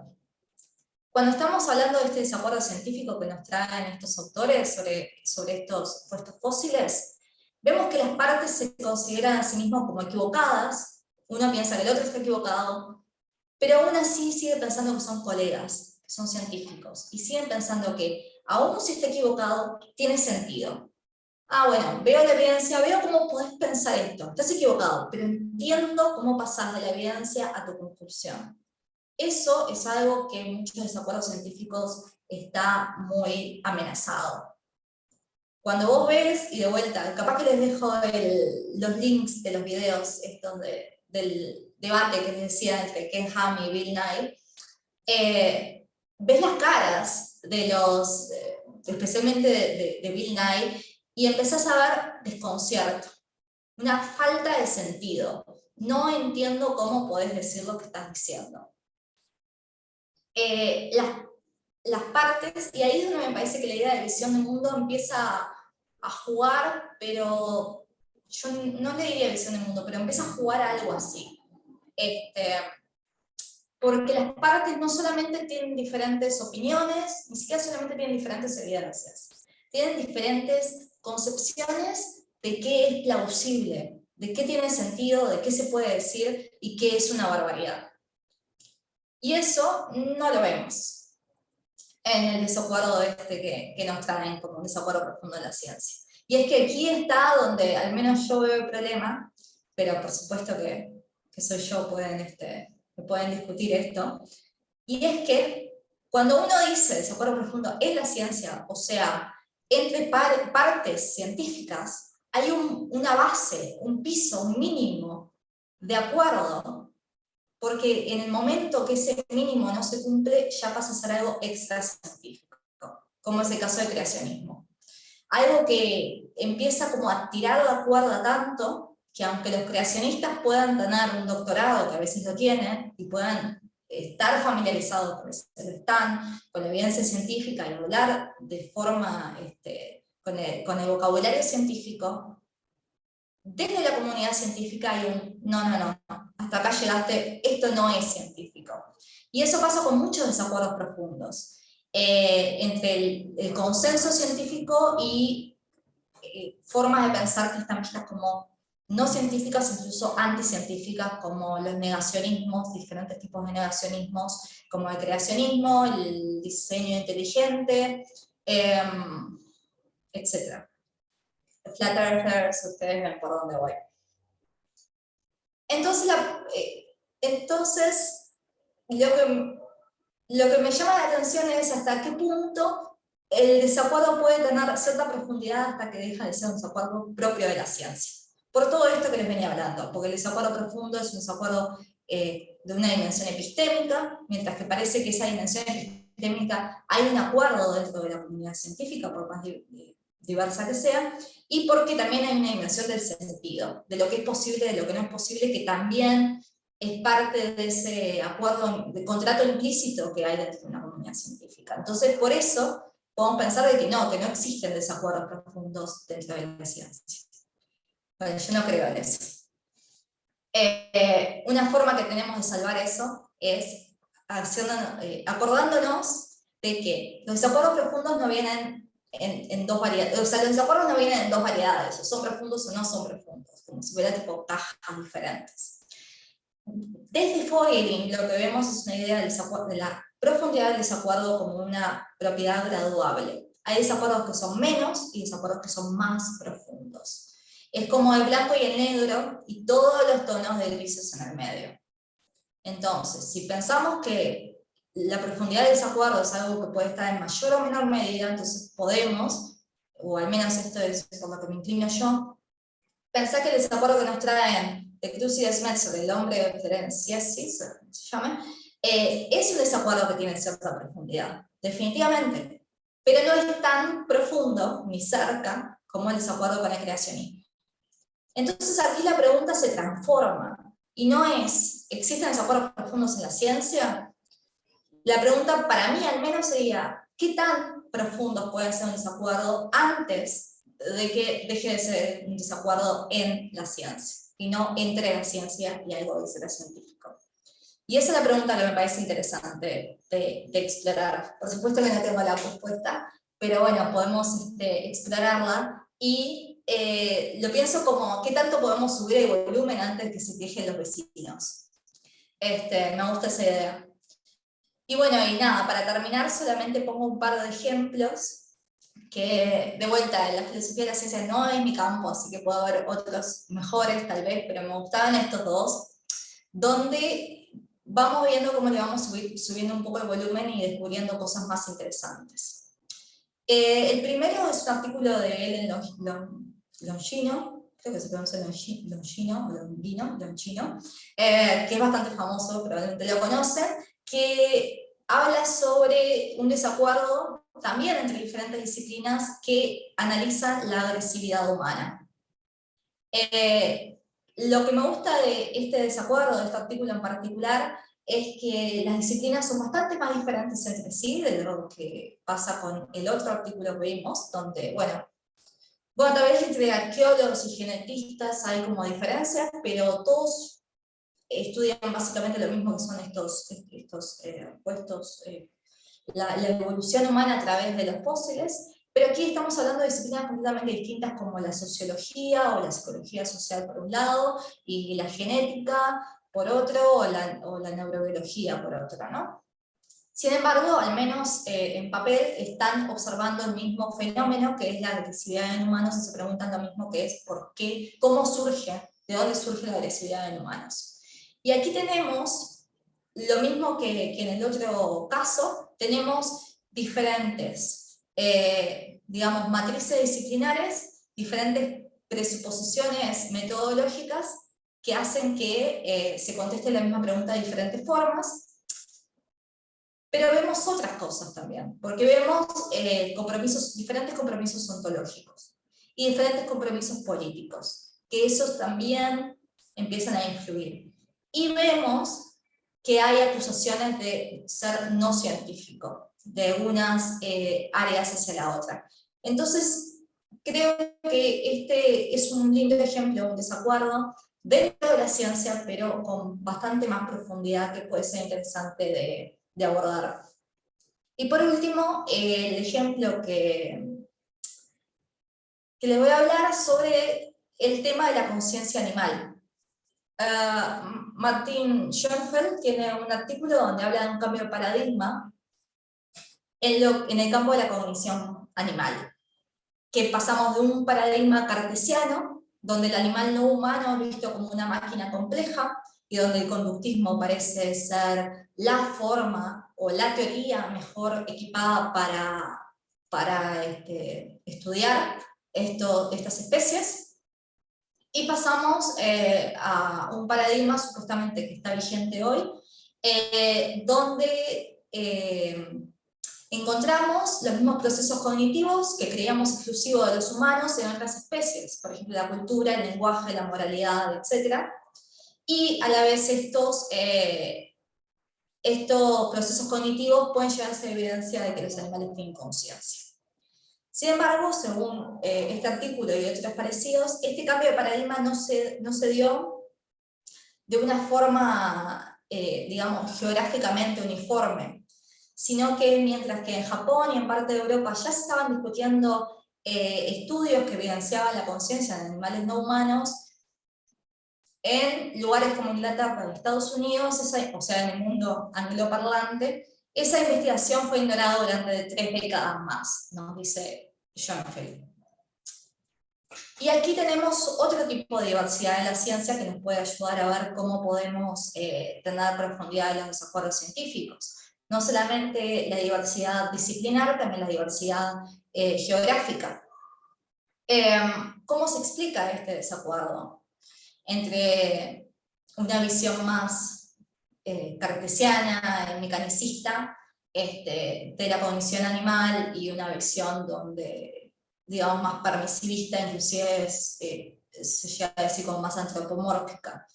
Cuando estamos hablando de este desacuerdo científico que nos traen estos autores sobre estos fósiles, vemos que las partes se consideran a sí mismas como equivocadas, uno piensa que el otro está equivocado, pero aún así sigue pensando que son colegas, que son científicos, y siguen pensando que, aún si está equivocado, tiene sentido. Ah, bueno, veo la evidencia, veo cómo podés pensar esto, estás equivocado, pero entiendo cómo pasás de la evidencia a tu conclusión. Eso es algo que en muchos desacuerdos científicos está muy amenazado. Cuando vos ves, y de vuelta, capaz que les dejo los links de los videos estos del debate que les decía entre Ken Ham y Bill Nye, ves las caras de los, especialmente de Bill Nye, y empezás a ver desconcierto, una falta de sentido. No entiendo cómo podés decir lo que estás diciendo. Las partes, y ahí es donde me parece que la idea de visión del mundo empieza a jugar, pero yo no le diría visión del mundo, pero empieza a jugar a algo así. Porque las partes no solamente tienen diferentes opiniones, ni siquiera solamente tienen diferentes evidencias, tienen diferentes concepciones de qué es plausible, de qué tiene sentido, de qué se puede decir y qué es una barbaridad. Y eso no lo vemos en el desacuerdo que nos traen como un desacuerdo profundo en la ciencia. Y es que aquí está donde al menos yo veo el problema, pero por supuesto que soy yo, pueden discutir esto, y es que cuando uno dice desacuerdo profundo en la ciencia, o sea, entre partes científicas, hay una base, un piso, un mínimo de acuerdo, porque en el momento que ese mínimo no se cumple, ya pasa a ser algo extracientífico, como es el caso del creacionismo. Algo que empieza como a tirar la cuerda tanto, que aunque los creacionistas puedan tener un doctorado, que a veces lo tienen, y puedan estar familiarizados, porque se lo están, con la evidencia científica y hablar de forma, con el vocabulario científico, desde la comunidad científica hay un no, hasta acá llegaste, esto no es científico. Y eso pasa con muchos desacuerdos profundos, entre el consenso científico y formas de pensar que están vistas como no científicas, incluso anticientíficas, como los negacionismos, diferentes tipos de negacionismos, como el creacionismo, el diseño inteligente, etc. Flat Earthers, ustedes ven por dónde voy. Entonces, lo que me llama la atención es hasta qué punto el desacuerdo puede tener cierta profundidad hasta que deja de ser un desacuerdo propio de la ciencia. Por todo esto que les venía hablando, porque el desacuerdo profundo es un desacuerdo de una dimensión epistémica, mientras que parece que esa dimensión epistémica hay un acuerdo dentro de la comunidad científica, por más diversa que sea, y porque también hay una dimensión del sentido, de lo que es posible, de lo que no es posible, que también es parte de ese acuerdo, de contrato implícito que hay dentro de una comunidad científica. Entonces, por eso, podemos pensar de que no existen desacuerdos profundos dentro de la ciencia. Bueno, yo no creo en eso. Una forma que tenemos de salvar eso es acordándonos de que los desacuerdos profundos no vienen en dos variedades, o sea, los desacuerdos no vienen en dos variedades, o son profundos o no son profundos, como si hubiera tipo cajas diferentes. Desde Foiling lo que vemos es una idea de la profundidad del desacuerdo como una propiedad graduable. Hay desacuerdos que son menos y desacuerdos que son más profundos. Es como el blanco y el negro y todos los tonos de grises en el medio. Entonces, si pensamos que la profundidad del desacuerdo es algo que puede estar en mayor o menor medida, entonces podemos, o al menos esto es por lo que me inclino yo, pensar que el desacuerdo que nos traen de Cruz y de Smith sobre el hombre de Ferenczi, se llama, Es un desacuerdo que tiene cierta profundidad, definitivamente, pero no es tan profundo ni cerca como el desacuerdo con el creacionismo. Entonces aquí la pregunta se transforma, y no es, ¿existen desacuerdos profundos en la ciencia? La pregunta para mí al menos sería, ¿qué tan profundo puede ser un desacuerdo antes de que deje de ser un desacuerdo en la ciencia, y no entre la ciencia y algo que será científico? Y esa es la pregunta que me parece interesante de explorar. Por supuesto que no tengo la respuesta, pero bueno, podemos explorarla, y lo pienso como, ¿qué tanto podemos subir el volumen antes que se quejen los vecinos? Me gusta esa idea. Y bueno, y nada, para terminar solamente pongo un par de ejemplos, que de vuelta, la filosofía de la ciencia no es mi campo, así que puedo haber otros mejores tal vez, pero me gustaban estos dos, donde vamos viendo cómo le vamos subiendo un poco el volumen y descubriendo cosas más interesantes. El primero es un artículo de Ellen Longino, creo que se pronuncia Longino, que es bastante famoso, probablemente lo conocen, que habla sobre un desacuerdo también entre diferentes disciplinas que analizan la agresividad humana. Lo que me gusta de este desacuerdo, de este artículo en particular, es que las disciplinas son bastante más diferentes entre sí de lo que pasa con el otro artículo que vimos, donde, bueno, tal vez entre arqueólogos y genetistas hay como diferencias, pero todos estudian básicamente lo mismo, que son la evolución humana a través de los fósiles, pero aquí estamos hablando de disciplinas completamente distintas como la sociología o la psicología social por un lado, y la genética por otro, o la neurobiología por otro, ¿no? Sin embargo, al menos en papel están observando el mismo fenómeno, que es la agresividad en humanos, y se preguntan lo mismo, que es por qué, cómo surge, de dónde surge la agresividad en humanos. Y aquí tenemos lo mismo que en el otro caso, tenemos diferentes, digamos, matrices disciplinares, diferentes presuposiciones metodológicas que hacen que se conteste la misma pregunta de diferentes formas. Pero vemos otras cosas también, porque vemos diferentes compromisos ontológicos y diferentes compromisos políticos, que esos también empiezan a influir. Y vemos que hay acusaciones de ser no científico, de unas áreas hacia la otra. Entonces, creo que este es un lindo ejemplo de un desacuerdo dentro de la ciencia, pero con bastante más profundidad, que puede ser interesante de abordar. Y por último, el ejemplo que les voy a hablar sobre el tema de la conciencia animal. Martin Schoenfeld tiene un artículo donde habla de un cambio de paradigma en el campo de la cognición animal, que pasamos de un paradigma cartesiano, donde el animal no humano es visto como una máquina compleja, y donde el conductismo parece ser la forma o la teoría mejor equipada para estudiar estas especies, y pasamos a un paradigma supuestamente que está vigente hoy, donde encontramos los mismos procesos cognitivos que creíamos exclusivos de los humanos en otras especies, por ejemplo la cultura, el lenguaje, la moralidad, etc. Y a la vez estos procesos cognitivos pueden llevar a ser evidencia de que los animales tienen conciencia. Sin embargo, según este artículo y otros parecidos, este cambio de paradigma no se dio de una forma, digamos, geográficamente uniforme, sino que mientras que en Japón y en parte de Europa ya se estaban discutiendo estudios que evidenciaban la conciencia en animales no humanos, en lugares como Inglaterra y Estados Unidos, o sea, en el mundo angloparlante, esa investigación fue ignorada durante 3 décadas más, nos dice Schoenfeld. Y aquí tenemos otro tipo de diversidad en la ciencia que nos puede ayudar a ver cómo podemos tener profundidad en los desacuerdos científicos. No solamente la diversidad disciplinar, también la diversidad geográfica. ¿Cómo se explica este desacuerdo entre una visión más cartesiana y mecanicista de la cognición animal, y una visión donde, digamos, más permisivista, inclusive se llega a decir como más antropomórfica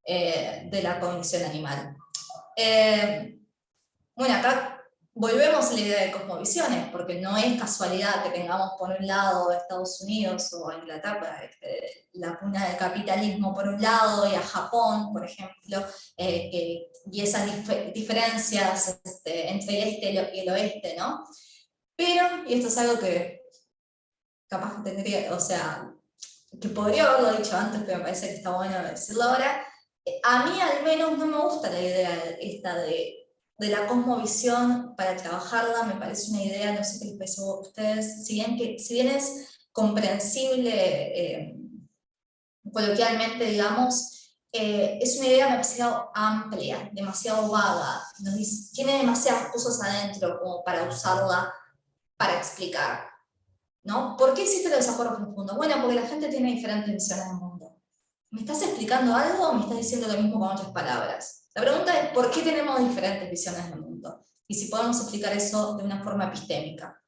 de la cognición animal. Bueno, acá volvemos a la idea de cosmovisiones, porque no es casualidad que tengamos por un lado a Estados Unidos o a Inglaterra, la cuna del capitalismo por un lado, y a Japón, por ejemplo, y esas diferencias entre el este y el oeste, ¿no? Pero, y esto es algo que capaz que tendría, o sea, que podría haberlo dicho antes, pero me parece que está bueno decirlo ahora, a mí al menos no me gusta la idea esta de la cosmovisión para trabajarla. Me parece una idea, no sé qué les parece a ustedes, si bien es comprensible coloquialmente, digamos, es una idea demasiado amplia, demasiado vaga, tiene demasiadas cosas adentro como para usarla para explicar, ¿no? ¿Por qué existe el desacuerdo profundo? Bueno, porque la gente tiene diferentes visiones del mundo. ¿Me estás explicando algo o me estás diciendo lo mismo con otras palabras? La pregunta es, ¿por qué tenemos diferentes visiones del mundo? Y si podemos explicar eso de una forma epistémica.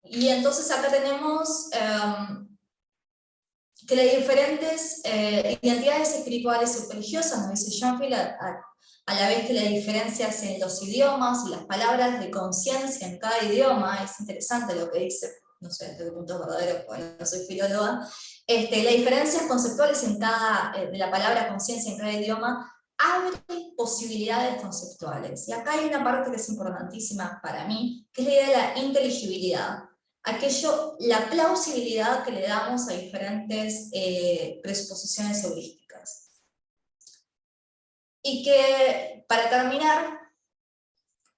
Y entonces acá tenemos que las diferentes identidades espirituales o religiosas, nos dice Schoenfield, a la vez que las diferencias en los idiomas y las palabras de conciencia en cada idioma, es interesante lo que dice, no sé hasta qué punto es verdadero, porque no soy filóloga, las diferencias conceptuales en de la palabra conciencia en cada idioma abre posibilidades conceptuales. Y acá hay una parte que es importantísima para mí, que es la idea de la inteligibilidad. La plausibilidad que le damos a diferentes presuposiciones heurísticas. Y que, para terminar,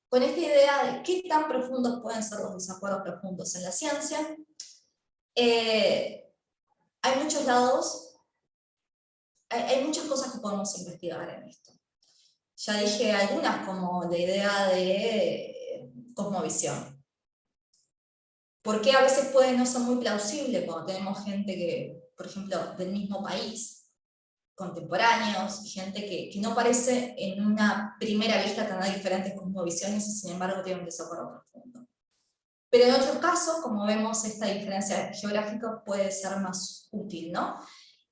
con esta idea de qué tan profundos pueden ser los desacuerdos profundos en la ciencia, hay muchos lados, hay muchas cosas que podemos investigar en esto. Ya dije algunas, como la idea de cosmovisión. ¿Por qué a veces puede no ser muy plausible cuando tenemos gente que, por ejemplo, del mismo país, contemporáneos, gente que no parece en una primera vista tener diferentes cosmovisiones y sin embargo tiene un desacuerdo profundo? Pero en otros casos, como vemos, esta diferencia geográfica puede ser más útil, ¿no?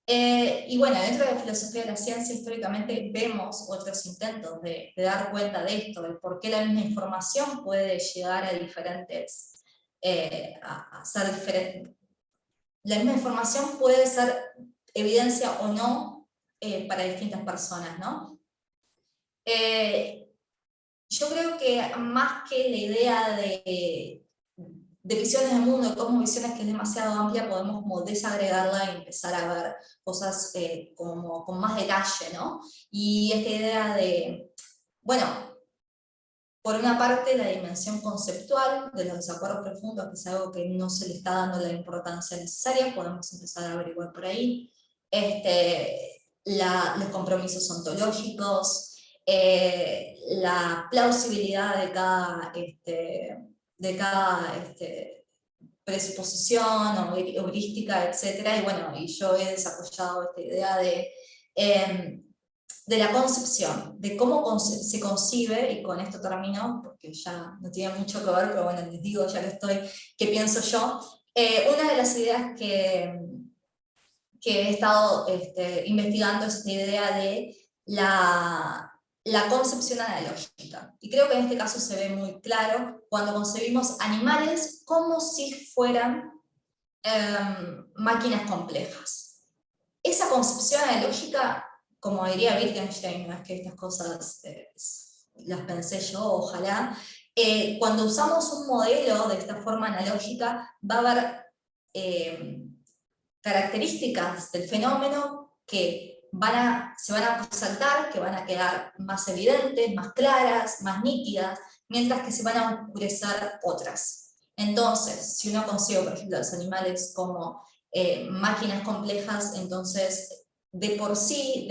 Y bueno, dentro de la filosofía de la ciencia, históricamente vemos otros intentos de dar cuenta de esto, de por qué la misma información puede llegar a diferentes... a ser diferente. La misma información puede ser evidencia o no para distintas personas, ¿no? Yo creo que más que la idea de visiones del mundo, como visiones que es demasiado amplia, podemos como desagregarla y empezar a ver cosas como con más detalle, ¿no? Y esta idea de, bueno, por una parte, la dimensión conceptual de los desacuerdos profundos, que es algo que no se le está dando la importancia necesaria, podemos empezar a averiguar por ahí. Los compromisos ontológicos, la plausibilidad de cada presuposición o heurística, etc. Y bueno, y yo he desarrollado esta idea de la concepción, de cómo se concibe, y con esto termino, porque ya no tiene mucho que ver, pero bueno, les digo, ya que estoy, qué pienso yo. Una de las ideas que he estado investigando es esta idea de la concepción analógica. Y creo que en este caso se ve muy claro cuando concebimos animales como si fueran máquinas complejas. Esa concepción analógica, como diría Wittgenstein, no es que estas cosas las pensé yo, ojalá, cuando usamos un modelo de esta forma analógica, va a haber características del fenómeno que se van a resaltar, que van a quedar más evidentes, más claras, más nítidas, mientras que se van a oscurecer otras. Entonces, si uno consigue, por ejemplo, los animales como máquinas complejas, entonces de por sí,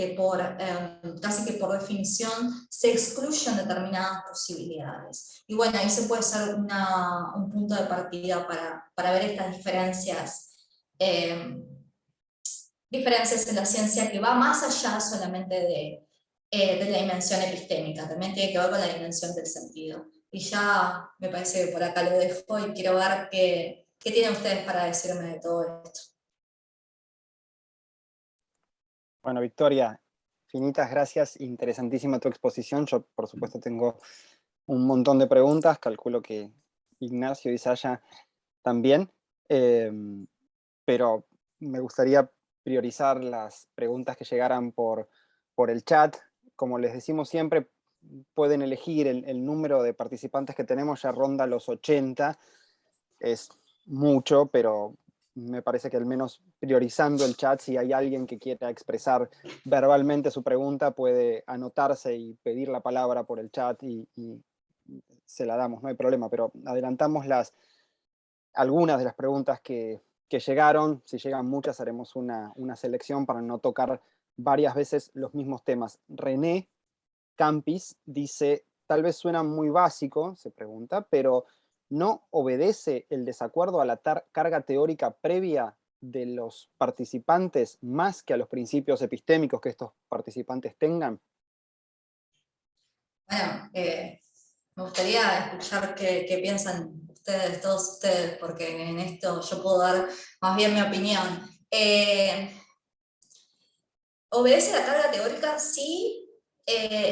casi que por definición, se excluyen determinadas posibilidades. Y bueno, ahí se puede ser un punto de partida para ver estas diferencias diferencias en la ciencia que va más allá solamente de la dimensión epistémica, también tiene que ver con la dimensión del sentido. Y ya me parece que por acá lo dejo y quiero ver qué tienen ustedes para decirme de todo esto. Bueno, Victoria, infinitas gracias, interesantísima tu exposición. Yo, por supuesto, tengo un montón de preguntas, calculo que Ignacio y Saya también, pero me gustaría priorizar las preguntas que llegaran por el chat. Como les decimos siempre, pueden elegir el número de participantes que tenemos, ya ronda los 80, es mucho, pero me parece que al menos priorizando el chat, si hay alguien que quiera expresar verbalmente su pregunta, puede anotarse y pedir la palabra por el chat y se la damos, no hay problema, pero adelantamos algunas de las preguntas que llegaron. Si llegan muchas, haremos una selección para no tocar varias veces los mismos temas. René Campis dice, tal vez suena muy básico, se pregunta, pero ¿no obedece el desacuerdo a la carga teórica previa de los participantes más que a los principios epistémicos que estos participantes tengan? Bueno, me gustaría escuchar qué piensan ustedes, todos ustedes, porque en esto yo puedo dar más bien mi opinión. ¿Obedece la carga teórica? Sí.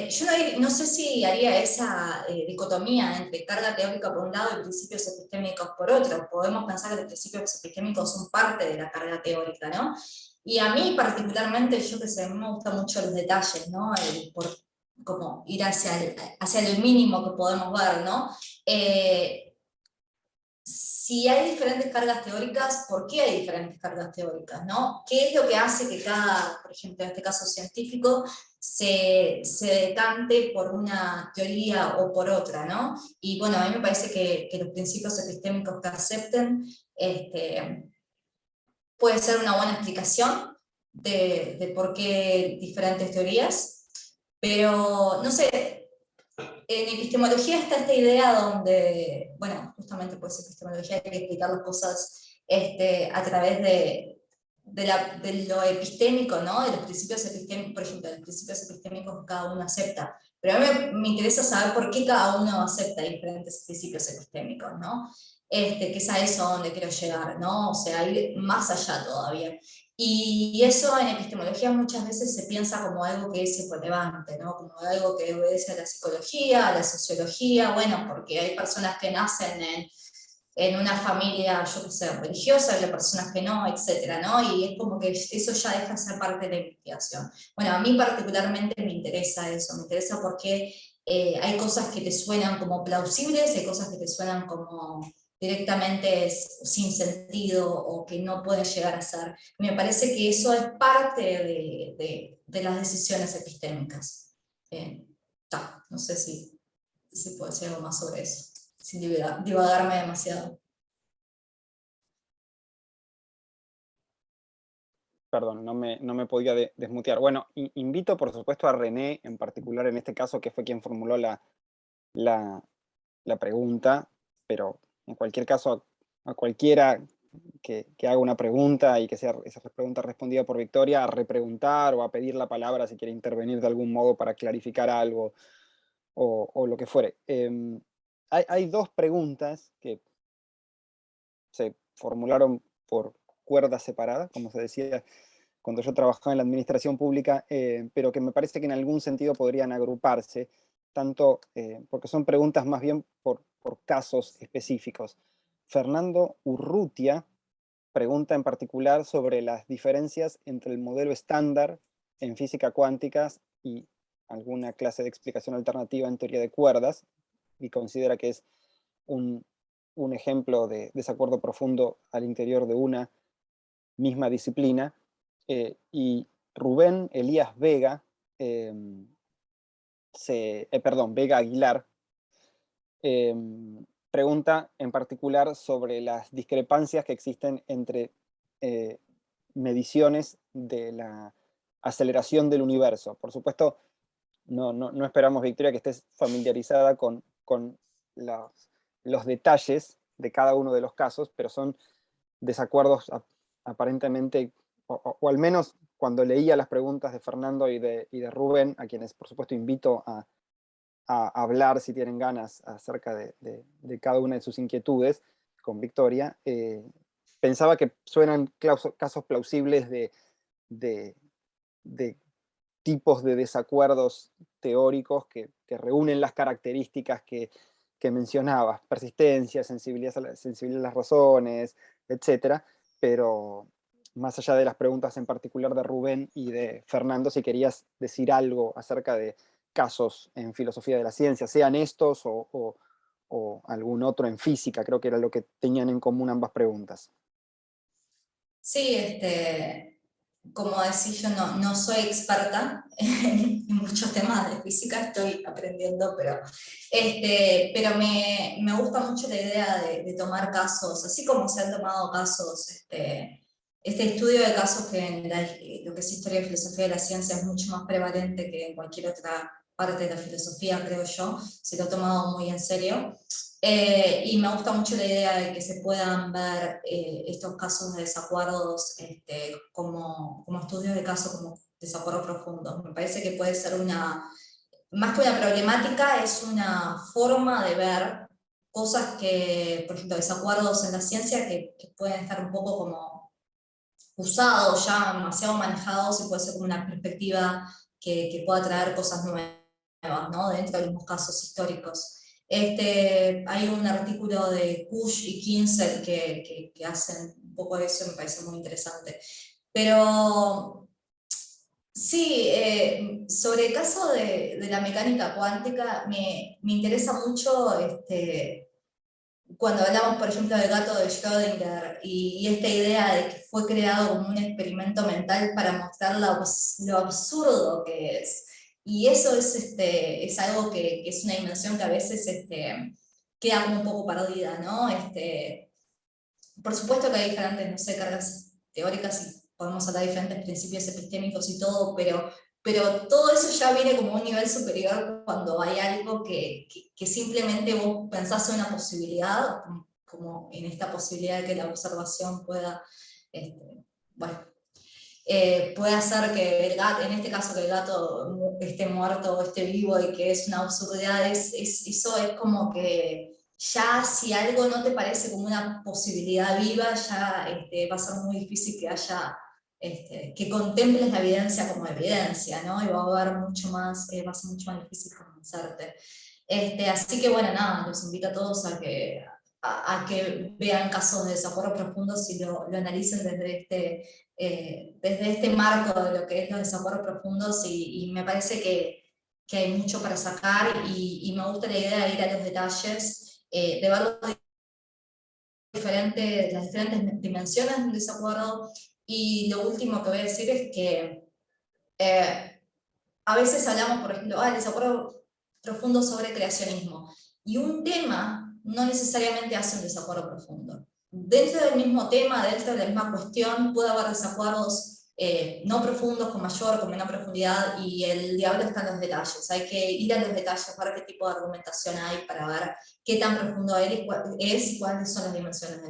Yo no sé si haría esa dicotomía entre carga teórica por un lado y principios epistémicos por otro. Podemos pensar que los principios epistémicos son parte de la carga teórica, ¿no? Y a mí particularmente, yo que sé, me gustan mucho los detalles, ¿no? Como ir hacia el mínimo que podemos ver, ¿no? Si hay diferentes cargas teóricas, ¿por qué hay diferentes cargas teóricas? ¿No? ¿Qué es lo que hace que cada, por ejemplo, en este caso científico, se decante por una teoría o por otra? ¿No? Y bueno, a mí me parece que los principios epistémicos que acepten puede ser una buena explicación de por qué diferentes teorías, pero no sé. En epistemología está esta idea donde, bueno, justamente pues epistemología hay que explicar las cosas a través de lo epistémico, ¿no? De los principios epistémicos, por ejemplo, de los principios epistémicos que cada uno acepta. Pero a mí me interesa saber por qué cada uno acepta diferentes principios epistémicos, ¿no? Que es a eso donde quiero llegar, ¿no? O sea, ir más allá todavía. Y eso en epistemología muchas veces se piensa como algo que es irrelevante, ¿no? Como algo que obedece a la psicología, a la sociología, bueno, porque hay personas que nacen en una familia, yo qué sé, religiosa, y hay personas que no, etcétera, ¿no? Y es como que eso ya deja de ser parte de la investigación. Bueno, a mí particularmente me interesa eso, me interesa porque hay cosas que te suenan como plausibles, hay cosas que te suenan como directamente sin sentido o que no pueden llegar a ser. Me parece que eso es parte de las decisiones epistémicas. No sé si puedo decir algo más sobre eso, sin divagarme demasiado. Perdón, no me podía desmutear. Bueno, invito por supuesto a René, en particular en este caso, que fue quien formuló la pregunta, pero en cualquier caso a cualquiera que haga una pregunta y que sea esa pregunta respondida por Victoria, a repreguntar o a pedir la palabra si quiere intervenir de algún modo para clarificar algo o lo que fuere. Hay dos preguntas que se formularon por cuerdas separadas, como se decía cuando yo trabajaba en la administración pública, pero que me parece que en algún sentido podrían agruparse, tanto porque son preguntas más bien por casos específicos. Fernando Urrutia pregunta en particular sobre las diferencias entre el modelo estándar en física cuántica y alguna clase de explicación alternativa en teoría de cuerdas, y considera que es un ejemplo de desacuerdo profundo al interior de una misma disciplina. Y Rubén Elías Vega, Vega Aguilar, pregunta en particular sobre las discrepancias que existen entre mediciones de la aceleración del universo. Por supuesto, no esperamos, Victoria, que estés familiarizada con los detalles de cada uno de los casos, pero son desacuerdos aparentemente o al menos cuando leía las preguntas de Fernando y de Rubén, a quienes por supuesto invito a hablar si tienen ganas acerca de cada una de sus inquietudes con Victoria, pensaba que suenan casos plausibles de, de tipos de desacuerdos teóricos que reúnen las características que mencionabas: persistencia, sensibilidad a las razones, etcétera. Pero más allá de las preguntas en particular de Rubén y de Fernando, si querías decir algo acerca de casos en filosofía de la ciencia, sean estos o algún otro en física, creo que era lo que tenían en común ambas preguntas. Sí, como decís, yo no soy experta en muchos temas de física, estoy aprendiendo, pero me gusta mucho la idea de tomar casos, así como se han tomado casos, este estudio de casos que en lo que es historia y filosofía de la ciencia es mucho más prevalente que en cualquier otra parte de la filosofía, creo yo, se lo ha tomado muy en serio. Y me gusta mucho la idea de que se puedan ver estos casos de desacuerdos como estudios de casos, como desacuerdos profundos. Me parece que puede ser más que una problemática, es una forma de ver cosas que, por ejemplo, desacuerdos en la ciencia que pueden estar un poco como usados, ya demasiado manejados, y puede ser como una perspectiva que pueda traer cosas nuevas, ¿no? Dentro de los mismos casos históricos. Hay un artículo de Kush y Kinsel que hacen un poco de eso, me parece muy interesante. Pero sí, sobre el caso de la mecánica cuántica, me interesa mucho cuando hablamos, por ejemplo, del gato de Schrödinger y esta idea de que fue creado como un experimento mental para mostrar lo absurdo que es. Y eso es algo que es una dimensión que a veces queda como un poco perdida, ¿no? Por supuesto que hay diferentes, no sé, cargas teóricas y podemos hablar de diferentes principios epistémicos y todo, pero todo eso ya viene como a un nivel superior cuando hay algo que simplemente vos pensás en una posibilidad, como en esta posibilidad de que la observación pueda, bueno, puede hacer que el gato, en este caso que el gato esté muerto o esté vivo y que es una absurdidad, eso es como que ya si algo no te parece como una posibilidad viva, ya va a ser muy difícil que haya, que contemples la evidencia como evidencia, ¿no? Y va a haber mucho más, va a ser mucho más difícil convencerte. Así que bueno, nada, los invito a todos a que vean casos de desacuerdo profundos y lo analicen desde este marco de lo que es los desacuerdos profundos, y me parece que hay mucho para sacar, y me gusta la idea de ir a los detalles, de ver las diferentes dimensiones del desacuerdo. Y lo último que voy a decir es que a veces hablamos, por ejemplo, el desacuerdo profundo sobre creacionismo, y un tema no necesariamente hace un desacuerdo profundo. Dentro del mismo tema, dentro de la misma cuestión, puede haber desacuerdos no profundos, con mayor, con menor profundidad, y el diablo está en los detalles. Hay que ir a los detalles, ver qué tipo de argumentación hay para ver qué tan profundo es y cuáles son las dimensiones de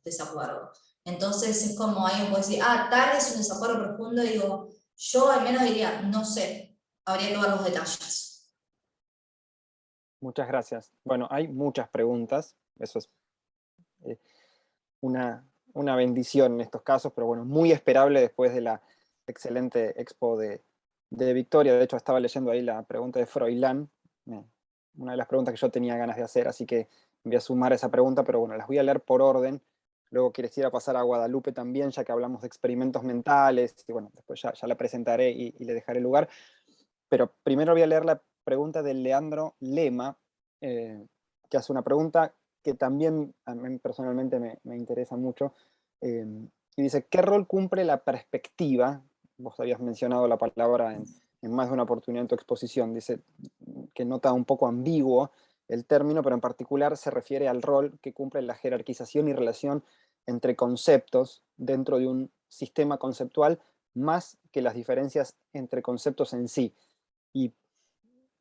desacuerdo. Entonces es como alguien puede decir, tal es un desacuerdo profundo, y digo, yo al menos diría, no sé, habría que ver los detalles. Muchas gracias. Bueno, hay muchas preguntas, eso es eh, una bendición en estos casos, pero bueno, muy esperable después de la excelente expo de Victoria. De hecho, estaba leyendo ahí la pregunta de Froilán, una de las preguntas que yo tenía ganas de hacer, así que voy a sumar esa pregunta, pero bueno, las voy a leer por orden. Luego quisiera pasar a Guadalupe también, ya que hablamos de experimentos mentales, y bueno, después ya la presentaré y le dejaré lugar. Pero primero voy a leer la pregunta de Leandro Lema, que hace una pregunta que también a mí personalmente me interesa mucho, y dice: ¿qué rol cumple la perspectiva? Vos habías mencionado la palabra en más de una oportunidad en tu exposición. Dice que nota un poco ambiguo el término, pero en particular se refiere al rol que cumple la jerarquización y relación entre conceptos dentro de un sistema conceptual, más que las diferencias entre conceptos en sí. Y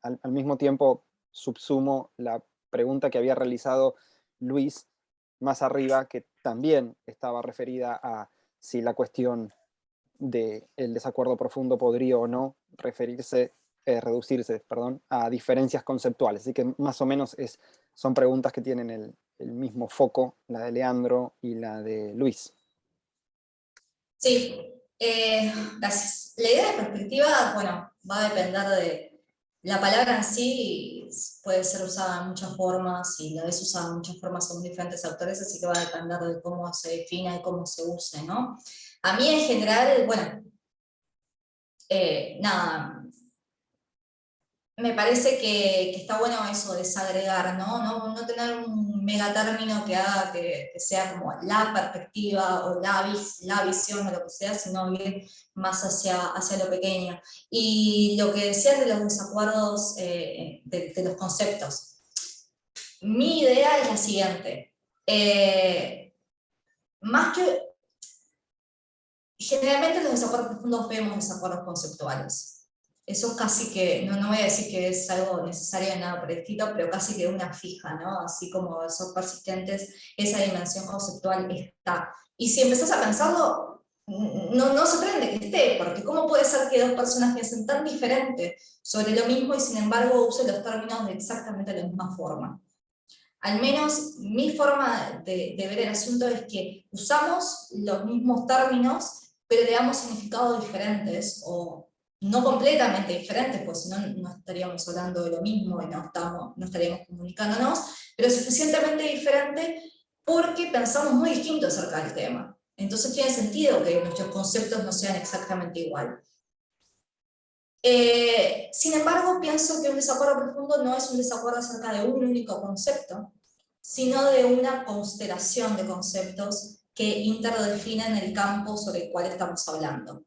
al mismo tiempo subsumo la pregunta que había realizado Luis más arriba, que también estaba referida a si la cuestión el desacuerdo profundo podría o no reducirse a diferencias conceptuales. Así que más o menos son preguntas que tienen el mismo foco, la de Leandro y la de Luis. Sí, gracias. La idea de perspectiva, bueno, va a depender de... La palabra en sí puede ser usada en muchas formas, y la vez usada en muchas formas según diferentes autores, así que va a depender de cómo se defina y cómo se use, ¿no? A mí en general, bueno, nada, me parece que está bueno eso, desagregar, no tener un megatérmino que haga que sea como la perspectiva o la visión o lo que sea, sino ir más hacia lo pequeño. Y lo que decían de los desacuerdos de los conceptos. Mi idea es la siguiente. Más que... Generalmente los desacuerdos profundos vemos desacuerdos conceptuales. Eso casi que, no voy a decir que es algo necesario en nada prescrito, pero casi que una fija, ¿no? Así como son persistentes, esa dimensión conceptual está. Y si empezás a pensarlo, no sorprende que esté, porque ¿cómo puede ser que dos personas piensen tan diferente sobre lo mismo y sin embargo usen los términos de exactamente la misma forma? Al menos mi forma de ver el asunto es que usamos los mismos términos, pero le damos significados diferentes, o no completamente diferentes, pues si no, no estaríamos hablando de lo mismo y no estaríamos comunicándonos, pero suficientemente diferente porque pensamos muy distinto acerca del tema. Entonces tiene sentido que nuestros conceptos no sean exactamente igual. Sin embargo, pienso que un desacuerdo profundo no es un desacuerdo acerca de un único concepto, sino de una constelación de conceptos que interdefinen el campo sobre el cual estamos hablando.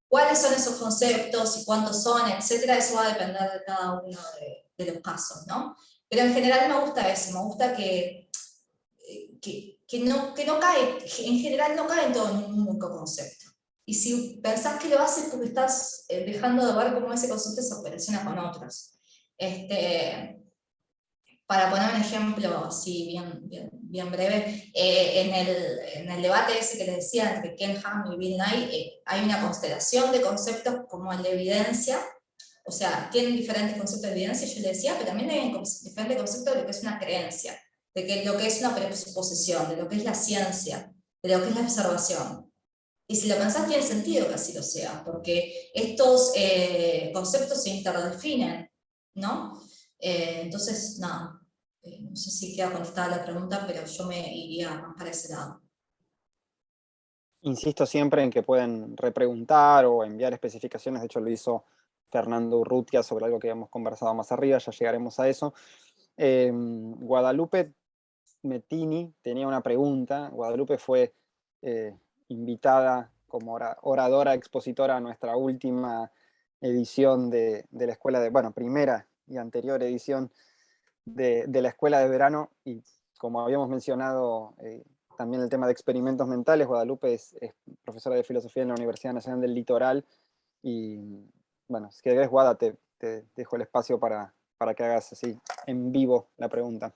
¿Cuáles son esos conceptos y cuántos son, etcétera? Eso va a depender de cada uno de los casos, ¿no? Pero en general me gusta eso, me gusta que no cae, en general no cae en todo en un único concepto. Y si pensás que lo haces porque estás dejando de ver cómo ese concepto se relaciona con otros. Para poner un ejemplo así bien breve, en el debate ese que les decía entre Ken Ham y Bill Nye, hay una constelación de conceptos como el de evidencia, o sea, tienen diferentes conceptos de evidencia, yo les decía, pero también hay diferentes conceptos de lo que es una creencia, de que lo que es una presuposición, de lo que es la ciencia, de lo que es la observación. Y si lo pensás, tiene sentido que así lo sea, porque estos conceptos se interdefinen, ¿no? Entonces, nada, no sé si queda contestada la pregunta, pero yo me iría más para ese lado. Insisto siempre en que pueden repreguntar o enviar especificaciones, de hecho lo hizo Fernando Urrutia sobre algo que habíamos conversado más arriba, ya llegaremos a eso. Guadalupe Mettini tenía una pregunta. Guadalupe fue invitada como oradora expositora a nuestra última edición de la escuela primera y anterior edición de la escuela de verano, y como habíamos mencionado también el tema de experimentos mentales, Guadalupe es profesora de filosofía en la Universidad Nacional del Litoral, y bueno, si querés, Guada, te dejo el espacio para que hagas así en vivo la pregunta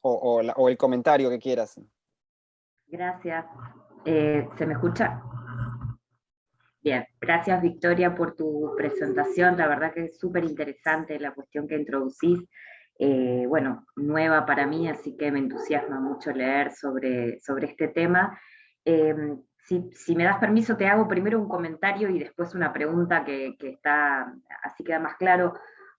o el comentario que quieras. Gracias. ¿Se me escucha? Bien, gracias Victoria por tu presentación, la verdad que es súper interesante la cuestión que introducís, bueno, nueva para mí, así que me entusiasma mucho leer sobre este tema. Si me das permiso, te hago primero un comentario y después una pregunta que está, así queda más claro.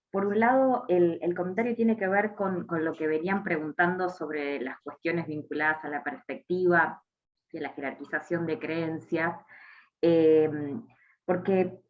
Por un lado, el comentario tiene que ver con lo que venían preguntando sobre las cuestiones vinculadas a la perspectiva y a la jerarquización de creencias, porque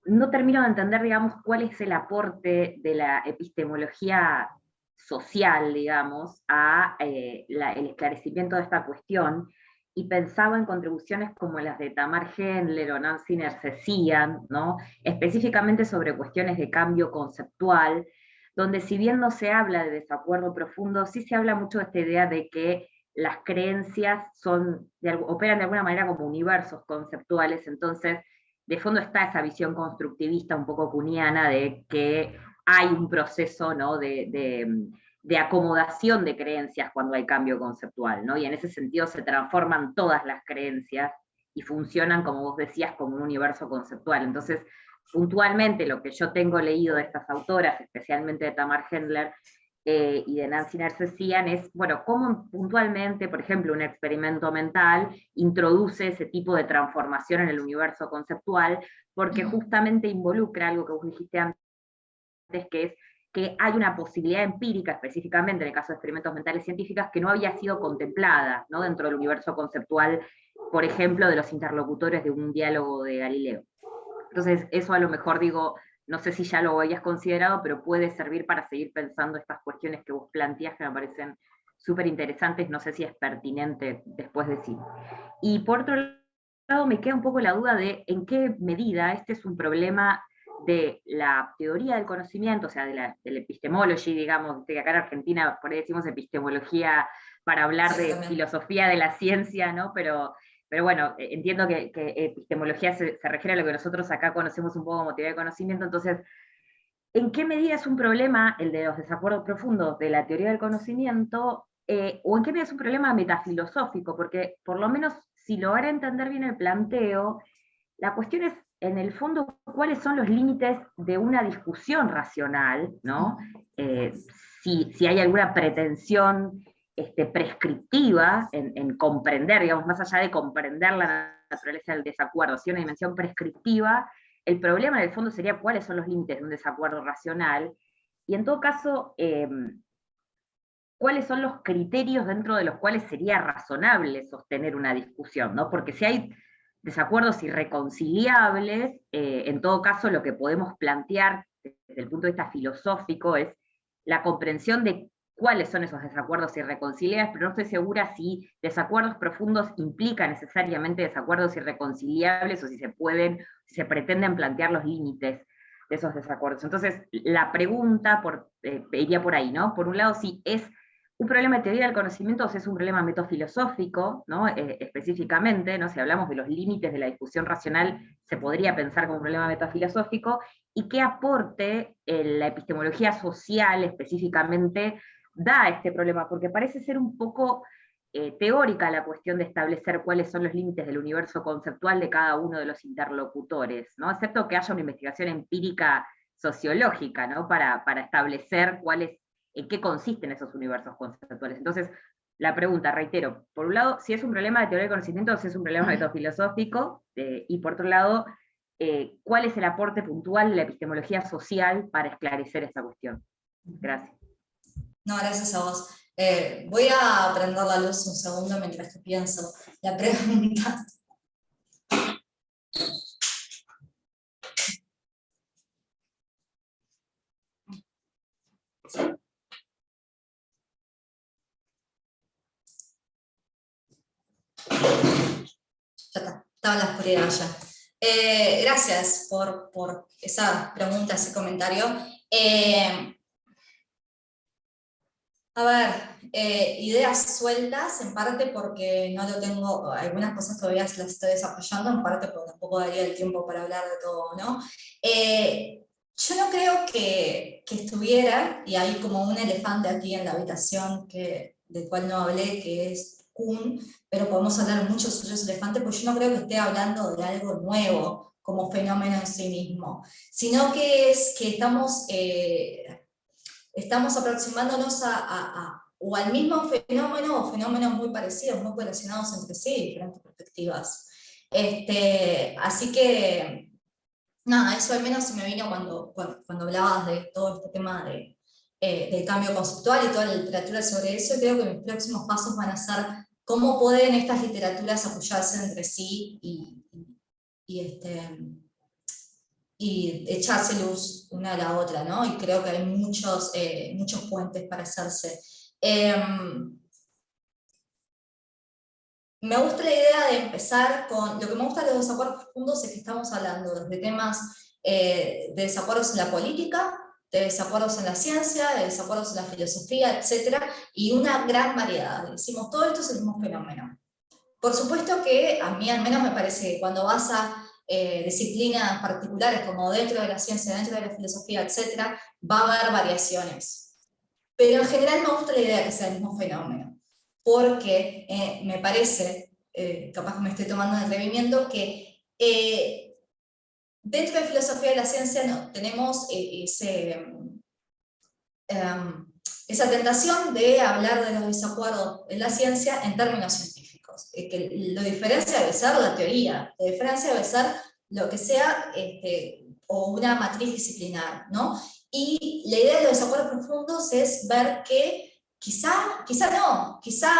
no termino de entender, digamos, cuál es el aporte de la epistemología social, digamos, a el esclarecimiento de esta cuestión, y pensaba en contribuciones como las de Tamar Hendler o Nancy Nersessian, ¿no? Específicamente sobre cuestiones de cambio conceptual, donde si bien no se habla de desacuerdo profundo, sí se habla mucho de esta idea de que las creencias operan de alguna manera como universos conceptuales, entonces de fondo está esa visión constructivista un poco kuhniana de que hay un proceso, ¿no? de acomodación de creencias cuando hay cambio conceptual, ¿no? Y en ese sentido se transforman todas las creencias y funcionan, como vos decías, como un universo conceptual. Entonces, puntualmente lo que yo tengo leído de estas autoras, especialmente de Tamar Hendler y de Nancy Nersessian, es, bueno, cómo puntualmente, por ejemplo, un experimento mental introduce ese tipo de transformación en el universo conceptual, porque justamente involucra algo que vos dijiste antes, que es que hay una posibilidad empírica, específicamente en el caso de experimentos mentales científicos, que no había sido contemplada, ¿no?, dentro del universo conceptual, por ejemplo, de los interlocutores de un diálogo de Galileo. Entonces, eso a lo mejor digo, no sé si ya lo habías considerado, pero puede servir para seguir pensando estas cuestiones que vos planteás, que me parecen súper interesantes, no sé si es pertinente después decir. Y por otro lado, me queda un poco la duda de en qué medida este es un problema de la teoría del conocimiento, o sea, de la epistemology, digamos, que acá en Argentina por ahí decimos epistemología para hablar de filosofía de la ciencia, ¿no? Pero bueno, entiendo que epistemología se refiere a lo que nosotros acá conocemos un poco como teoría del conocimiento. Entonces, ¿en qué medida es un problema el de los desacuerdos profundos de la teoría del conocimiento, o en qué medida es un problema metafilosófico? Porque por lo menos, si lograra entender bien el planteo, la cuestión es, en el fondo, cuáles son los límites de una discusión racional, ¿no? Si hay alguna pretensión prescriptiva en comprender, digamos, más allá de comprender la naturaleza del desacuerdo, si hay una dimensión prescriptiva, el problema en el fondo sería cuáles son los límites de un desacuerdo racional, y en todo caso, cuáles son los criterios dentro de los cuales sería razonable sostener una discusión, ¿no? Porque si hay desacuerdos irreconciliables, en todo caso lo que podemos plantear desde el punto de vista filosófico es la comprensión de cuáles son esos desacuerdos irreconciliables, pero no estoy segura si desacuerdos profundos implican necesariamente desacuerdos irreconciliables, o si se pretenden plantear los límites de esos desacuerdos. Entonces, la pregunta iría por ahí, ¿no? Por un lado, si es un problema de teoría del conocimiento o si es un problema metafilosófico, ¿no? Específicamente, ¿no? Si hablamos de los límites de la discusión racional, se podría pensar como un problema metafilosófico, y qué aporte la epistemología social específicamente da a este problema, porque parece ser un poco teórica la cuestión de establecer cuáles son los límites del universo conceptual de cada uno de los interlocutores, ¿no? Excepto que haya una investigación empírica sociológica, ¿no? Para establecer en qué consisten esos universos conceptuales. Entonces, la pregunta, reitero, por un lado, si es un problema de teoría del conocimiento o si es un problema metafilosófico, y por otro lado, ¿cuál es el aporte puntual de la epistemología social para esclarecer esta cuestión? Gracias. No, gracias a vos. Voy a prender la luz un segundo mientras que pienso la pregunta. Ya está, estaba en la oscuridad ya. Gracias por esas preguntas y comentario. A ver, ideas sueltas, en parte porque no lo tengo, algunas cosas todavía las estoy desarrollando, en parte porque tampoco daría el tiempo para hablar de todo, ¿no? Yo no creo que estuviera, y hay como un elefante aquí en la habitación del cual no hablé, que es Kuhn, pero podemos hablar mucho sobre ese elefante, pues yo no creo que esté hablando de algo nuevo como fenómeno en sí mismo, sino que es que estamos aproximándonos o al mismo fenómeno o fenómenos muy parecidos, muy relacionados entre sí, diferentes perspectivas. Así que, nada, eso al menos se me vino cuando hablabas de todo este tema del cambio conceptual y toda la literatura sobre eso, y creo que mis próximos pasos van a ser cómo pueden estas literaturas apoyarse entre sí y echarse luz una a la otra, ¿no? Y creo que hay muchos puentes para hacerse. Me gusta la idea de empezar con, lo que me gusta de los desacuerdos profundos es que estamos hablando desde temas de desacuerdos en la política, de desacuerdos en la ciencia, de desacuerdos en la filosofía, etc. Y una gran variedad. Decimos, todo esto es el mismo fenómeno. Por supuesto que a mí al menos me parece que cuando vas a disciplinas particulares como dentro de la ciencia, dentro de la filosofía, etc., va a haber variaciones. Pero en general me gusta la idea de que sea el mismo fenómeno, porque me parece capaz que me estoy tomando el atrevimiento, que dentro de filosofía de la ciencia no, tenemos esa tentación de hablar de los desacuerdos en la ciencia en términos científicos, que lo diferencia de ser la teoría, lo diferencia de ser lo que sea, o una matriz disciplinar, ¿no? Y la idea de los desacuerdos profundos es ver que quizá no, quizá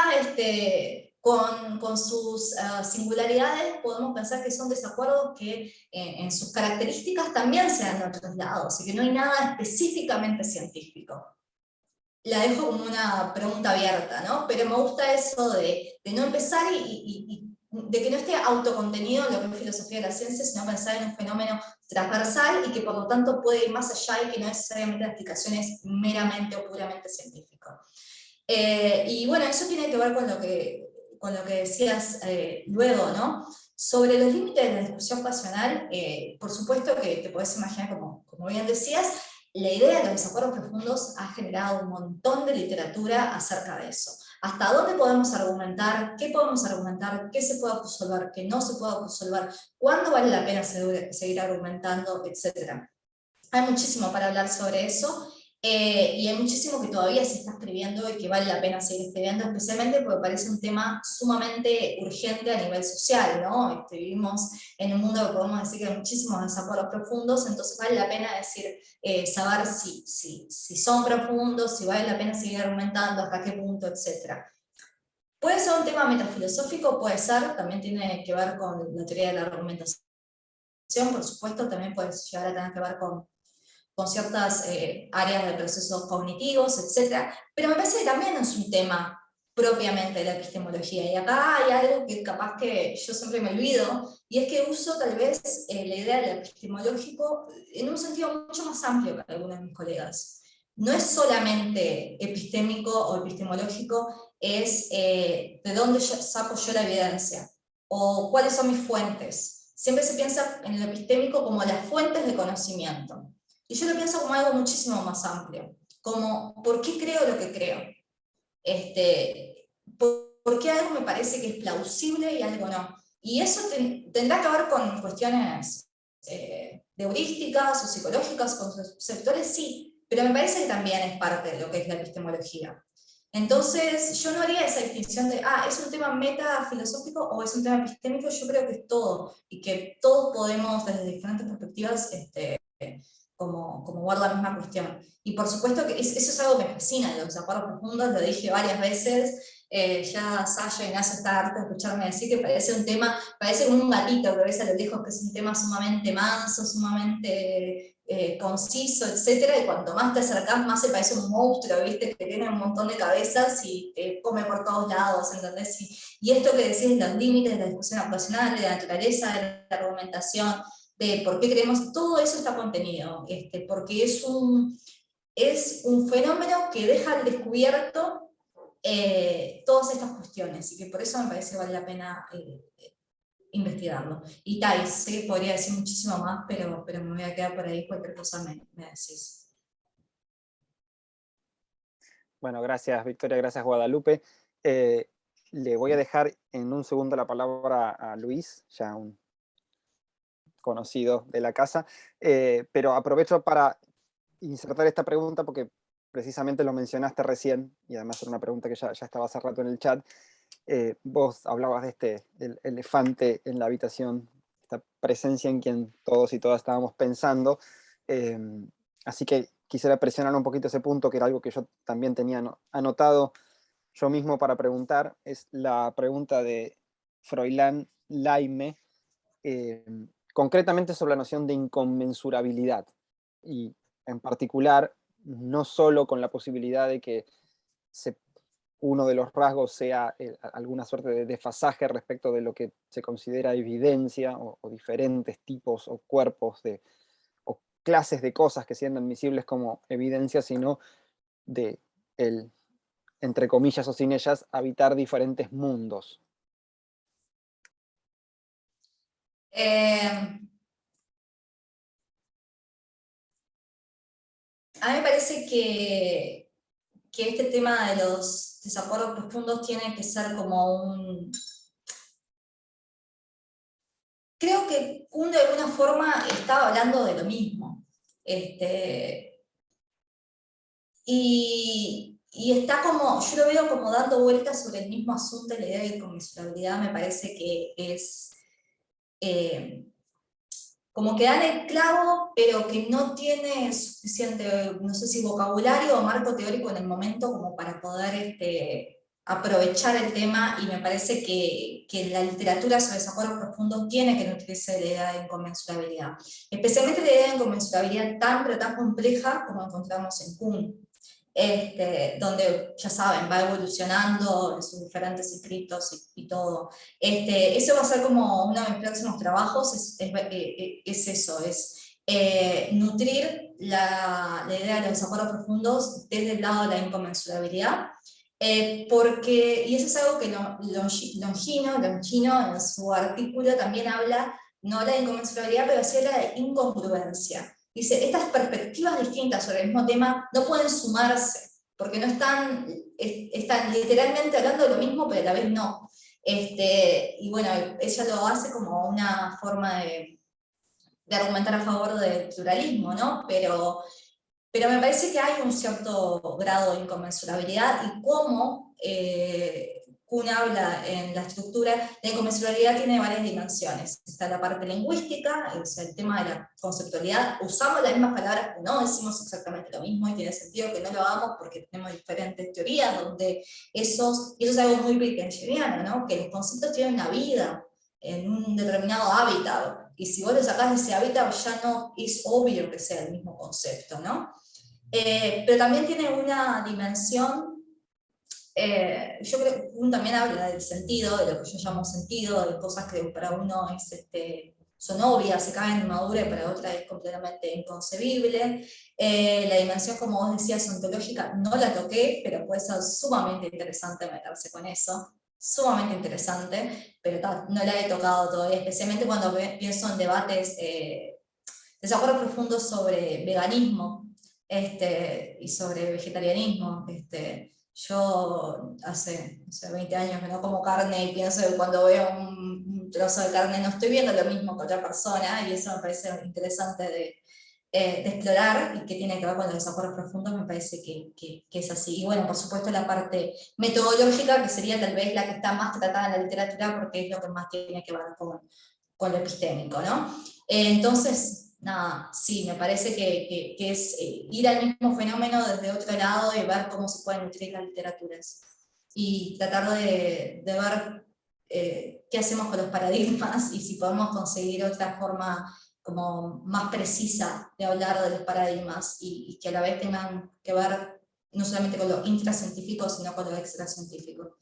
con sus singularidades podemos pensar que son desacuerdos que en sus características también se dan en otros lados, y que no hay nada específicamente científico. La dejo como una pregunta abierta, ¿no? Pero me gusta eso de no empezar y de que no esté autocontenido en lo que es filosofía de la ciencia, sino pensar en un fenómeno transversal y que por lo tanto puede ir más allá y que no necesariamente la explicación es meramente o puramente científico. Y bueno, eso tiene que ver con lo que decías luego, ¿no? Sobre los límites de la discusión pasional, por supuesto que te podés imaginar, como bien decías, la idea de los desacuerdos profundos ha generado un montón de literatura acerca de eso. ¿Hasta dónde podemos argumentar? ¿Qué podemos argumentar? ¿Qué se puede resolver? ¿Qué no se puede resolver? ¿Cuándo vale la pena seguir argumentando? Etcétera. Hay muchísimo para hablar sobre eso. Y hay muchísimo que todavía se está escribiendo y que vale la pena seguir escribiendo, especialmente porque parece un tema sumamente urgente a nivel social, ¿no? Vivimos en un mundo que podemos decir que hay muchísimos desacuerdos profundos, entonces vale la pena decir, saber si son profundos, si vale la pena seguir argumentando, hasta qué punto, etc. Puede ser un tema metafilosófico, puede ser, también tiene que ver con la teoría de la argumentación, por supuesto, también puede llegar a tener que ver con ciertas áreas de procesos cognitivos, etc. Pero me parece que también es un tema propiamente de la epistemología. Y acá hay algo que capaz que yo siempre me olvido, y es que uso tal vez la idea del epistemológico en un sentido mucho más amplio que algunos de mis colegas. No es solamente epistémico o epistemológico, es de dónde saco yo la evidencia, o cuáles son mis fuentes. Siempre se piensa en lo epistémico como las fuentes de conocimiento. Y yo lo pienso como algo muchísimo más amplio, como ¿por qué creo lo que creo? ¿Por qué algo me parece que es plausible y algo no? Y eso tendrá que ver con cuestiones de heurísticas o psicológicas, conceptuales, sí, pero me parece que también es parte de lo que es la epistemología. Entonces, yo no haría esa distinción de, ¿es un tema metafilosófico o es un tema epistémico? Yo creo que es todo, y que todos podemos, desde diferentes perspectivas, como ver la misma cuestión. Y por supuesto que eso es algo que me fascina, los desacuerdos profundos, lo dije varias veces, ya Sasha Ignacio está harto de escucharme decir que parece un tema, parece como un gatito que ves a lo lejos, que es un tema sumamente manso, sumamente conciso, etc. Y cuanto más te acercás, más se parece un monstruo, ¿viste? Que tiene un montón de cabezas y te come por todos lados, ¿entendés? Y esto que decís, los límites de la discusión ocasional, de la naturaleza de la argumentación, de por qué creemos, todo eso está contenido, porque es un fenómeno que deja al descubierto todas estas cuestiones, y que por eso me parece que vale la pena investigarlo. Y tal, sé que podría decir muchísimo más, pero me voy a quedar por ahí, cualquier cosa me decís. Bueno, gracias Victoria, gracias Guadalupe. Le voy a dejar en un segundo la palabra a Luis, ya un conocido de la casa, pero aprovecho para insertar esta pregunta porque precisamente lo mencionaste recién, y además era una pregunta que ya estaba hace rato en el chat. Vos hablabas de el elefante en la habitación, esta presencia en quien todos y todas estábamos pensando, así que quisiera presionar un poquito ese punto, que era algo que yo también tenía anotado yo mismo para preguntar. Es la pregunta de Froilán Laime, concretamente sobre la noción de inconmensurabilidad, y en particular no solo con la posibilidad de que uno de los rasgos sea alguna suerte de desfasaje respecto de lo que se considera evidencia, o diferentes tipos o cuerpos o clases de cosas que sean admisibles como evidencia, sino de el, entre comillas o sin ellas, habitar diferentes mundos. A mí me parece que este tema de los desacuerdos profundos tiene que ser como creo que Kuhn de alguna forma estaba hablando de lo mismo. Y está como, yo lo veo como dando vueltas sobre el mismo asunto, la idea de inconmensurabilidad me parece que es como que dan el clavo, pero que no tiene suficiente, no sé si vocabulario o marco teórico en el momento como para poder aprovechar el tema, y me parece que la literatura sobre desacuerdos profundos tiene que nutrirse de la idea de inconmensurabilidad. Especialmente la idea de inconmensurabilidad tan, pero tan compleja como encontramos en Kuhn. Donde, ya saben, va evolucionando en sus diferentes escritos y todo. Eso va a ser como uno de mis próximos trabajos, es eso, es nutrir la idea de los desacuerdos profundos desde el lado de la inconmensurabilidad, y eso es algo que Longino en su artículo también habla, no habla de inconmensurabilidad, pero sí habla de incongruencia. Dice, estas perspectivas distintas sobre el mismo tema no pueden sumarse, porque no están literalmente hablando de lo mismo, pero a la vez no. Y bueno, ella lo hace como una forma de argumentar a favor del pluralismo, ¿no? Pero me parece que hay un cierto grado de inconmensurabilidad, y cómo Kuhn habla en la estructura, la inconmensurabilidad tiene varias dimensiones. Está la parte lingüística, es el tema de la conceptualidad, usamos las mismas palabras, pero no decimos exactamente lo mismo, y tiene sentido que no lo hagamos porque tenemos diferentes teorías, donde y eso es algo muy wittgensteiniano, ¿no? Que los conceptos tienen una vida en un determinado hábitat, y si vos lo sacás de ese hábitat ya no es obvio que sea el mismo concepto, ¿no? Pero también tiene una dimensión, yo creo que Kuhn también habla del sentido, de lo que yo llamo sentido, de cosas que para uno son obvias, se caen en madura, y para otra es completamente inconcebible. La dimensión, como vos decías, ontológica, no la toqué, pero puede ser sumamente interesante meterse con eso, sumamente interesante, pero no la he tocado todavía, especialmente cuando pienso en debates, desacuerdos profundos sobre veganismo, y sobre vegetarianismo. Yo hace 20 años que no como carne, y pienso que cuando veo un trozo de carne no estoy viendo lo mismo que otra persona, y eso me parece interesante de explorar, y que tiene que ver con los desacuerdos profundos, me parece que es así. Y bueno, por supuesto la parte metodológica, que sería tal vez la que está más tratada en la literatura, porque es lo que más tiene que ver con lo epistémico, ¿no? Entonces, nada, sí, me parece que es ir al mismo fenómeno desde otro lado y ver cómo se pueden nutrir las literaturas. Y tratar de ver qué hacemos con los paradigmas, y si podemos conseguir otra forma como más precisa de hablar de los paradigmas, y que a la vez tengan que ver no solamente con lo intracientífico, sino con lo extracientífico.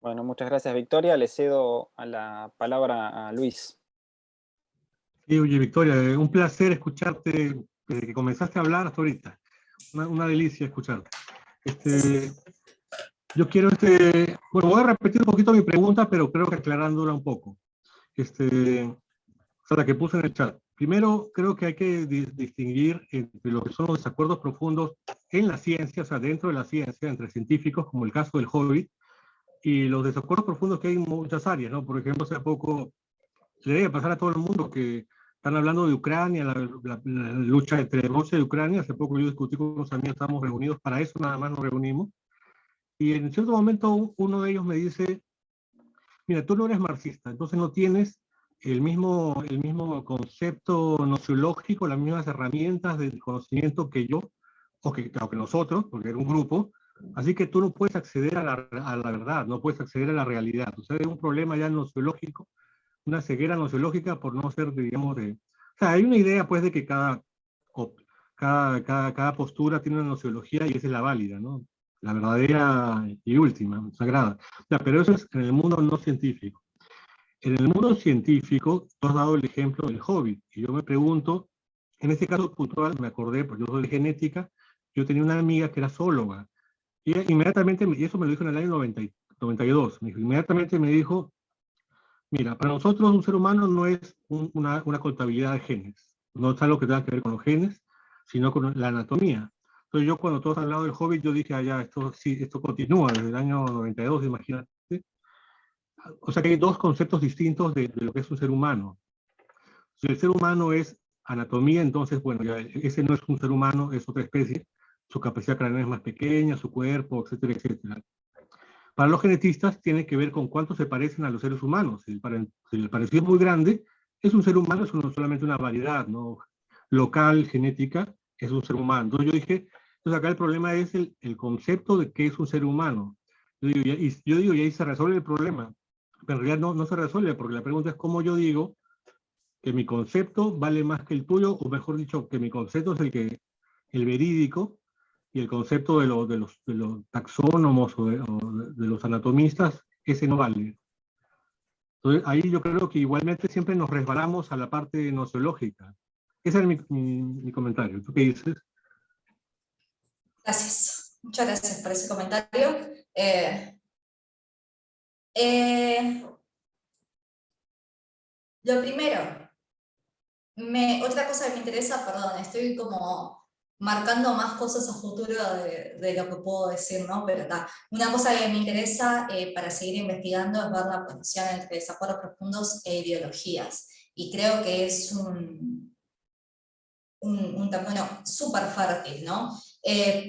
Bueno, muchas gracias, Victoria. Le cedo a la palabra a Luis. Sí, oye, Victoria, un placer escucharte desde que comenzaste a hablar hasta ahorita. Una delicia escucharte. Yo quiero, bueno, voy a repetir un poquito mi pregunta, pero creo que aclarándola un poco. O sea, la que puse en el chat. Primero, creo que hay que distinguir entre lo que son los desacuerdos profundos en la ciencia, o sea, dentro de la ciencia, entre científicos, como el caso del Hobbit, y los desacuerdos profundos que hay en muchas áreas, ¿no? Por ejemplo, hace poco le debe pasar a todo el mundo que están hablando de Ucrania, la lucha entre Rusia y Ucrania. Hace poco yo discutí con unos amigos, estamos reunidos para eso, nada más nos reunimos. Y en cierto momento uno de ellos me dice, mira, tú no eres marxista, entonces no tienes el mismo concepto nociológico, las mismas herramientas del conocimiento que yo, o que nosotros, porque era un grupo, así que tú no puedes acceder a la verdad, no puedes acceder a la realidad. O sea, hay un problema ya nociológico, una ceguera nociológica por no ser, digamos, de... O sea, hay una idea, pues, de que cada postura tiene una nociología, y esa es la válida, ¿no? La verdadera y última, sagrada. O sea, pero eso es en el mundo no científico. En el mundo científico, tú has dado el ejemplo del Hobbit, y yo me pregunto, en este caso puntual, me acordé, porque yo soy de genética, yo tenía una amiga que era zoóloga, y ella inmediatamente, y eso me lo dijo en el año 92, inmediatamente me dijo, mira, para nosotros un ser humano no es una contabilidad de genes, no es algo que tenga que ver con los genes, sino con la anatomía. Entonces yo, cuando todos han hablado del Hobbit, yo dije, ya, esto continúa desde el año 92, imagínate. o sea que hay dos conceptos distintos de lo que es un ser humano. Si el ser humano es anatomía, entonces, bueno, ya ese no es un ser humano, es otra especie. Su capacidad craneal es más pequeña, su cuerpo, etcétera, etcétera. Para los genetistas tiene que ver con cuánto se parecen a los seres humanos. Si el parecido es muy grande, es un ser humano, es solamente una variedad, ¿no? Local, genética, es un ser humano. Entonces yo dije, entonces acá el problema es el concepto de qué es un ser humano. Yo digo, y ahí se resuelve el problema. Pero en realidad no se resuelve, porque la pregunta es cómo yo digo que mi concepto vale más que el tuyo, o mejor dicho, que mi concepto es el verídico, y el concepto de los taxónomos o de los anatomistas, ese no vale. Entonces, ahí yo creo que igualmente siempre nos resbalamos a la parte nociológica. Ese es mi comentario. ¿Tú qué dices? Gracias, muchas gracias por ese comentario. Lo primero, otra cosa que me interesa, perdón, estoy como marcando más cosas a futuro de lo que puedo decir, ¿no? Pero está. Una cosa que me interesa para seguir investigando es ver la conexión entre desacuerdos profundos e ideologías. Y creo que es un terreno súper fértil, ¿no?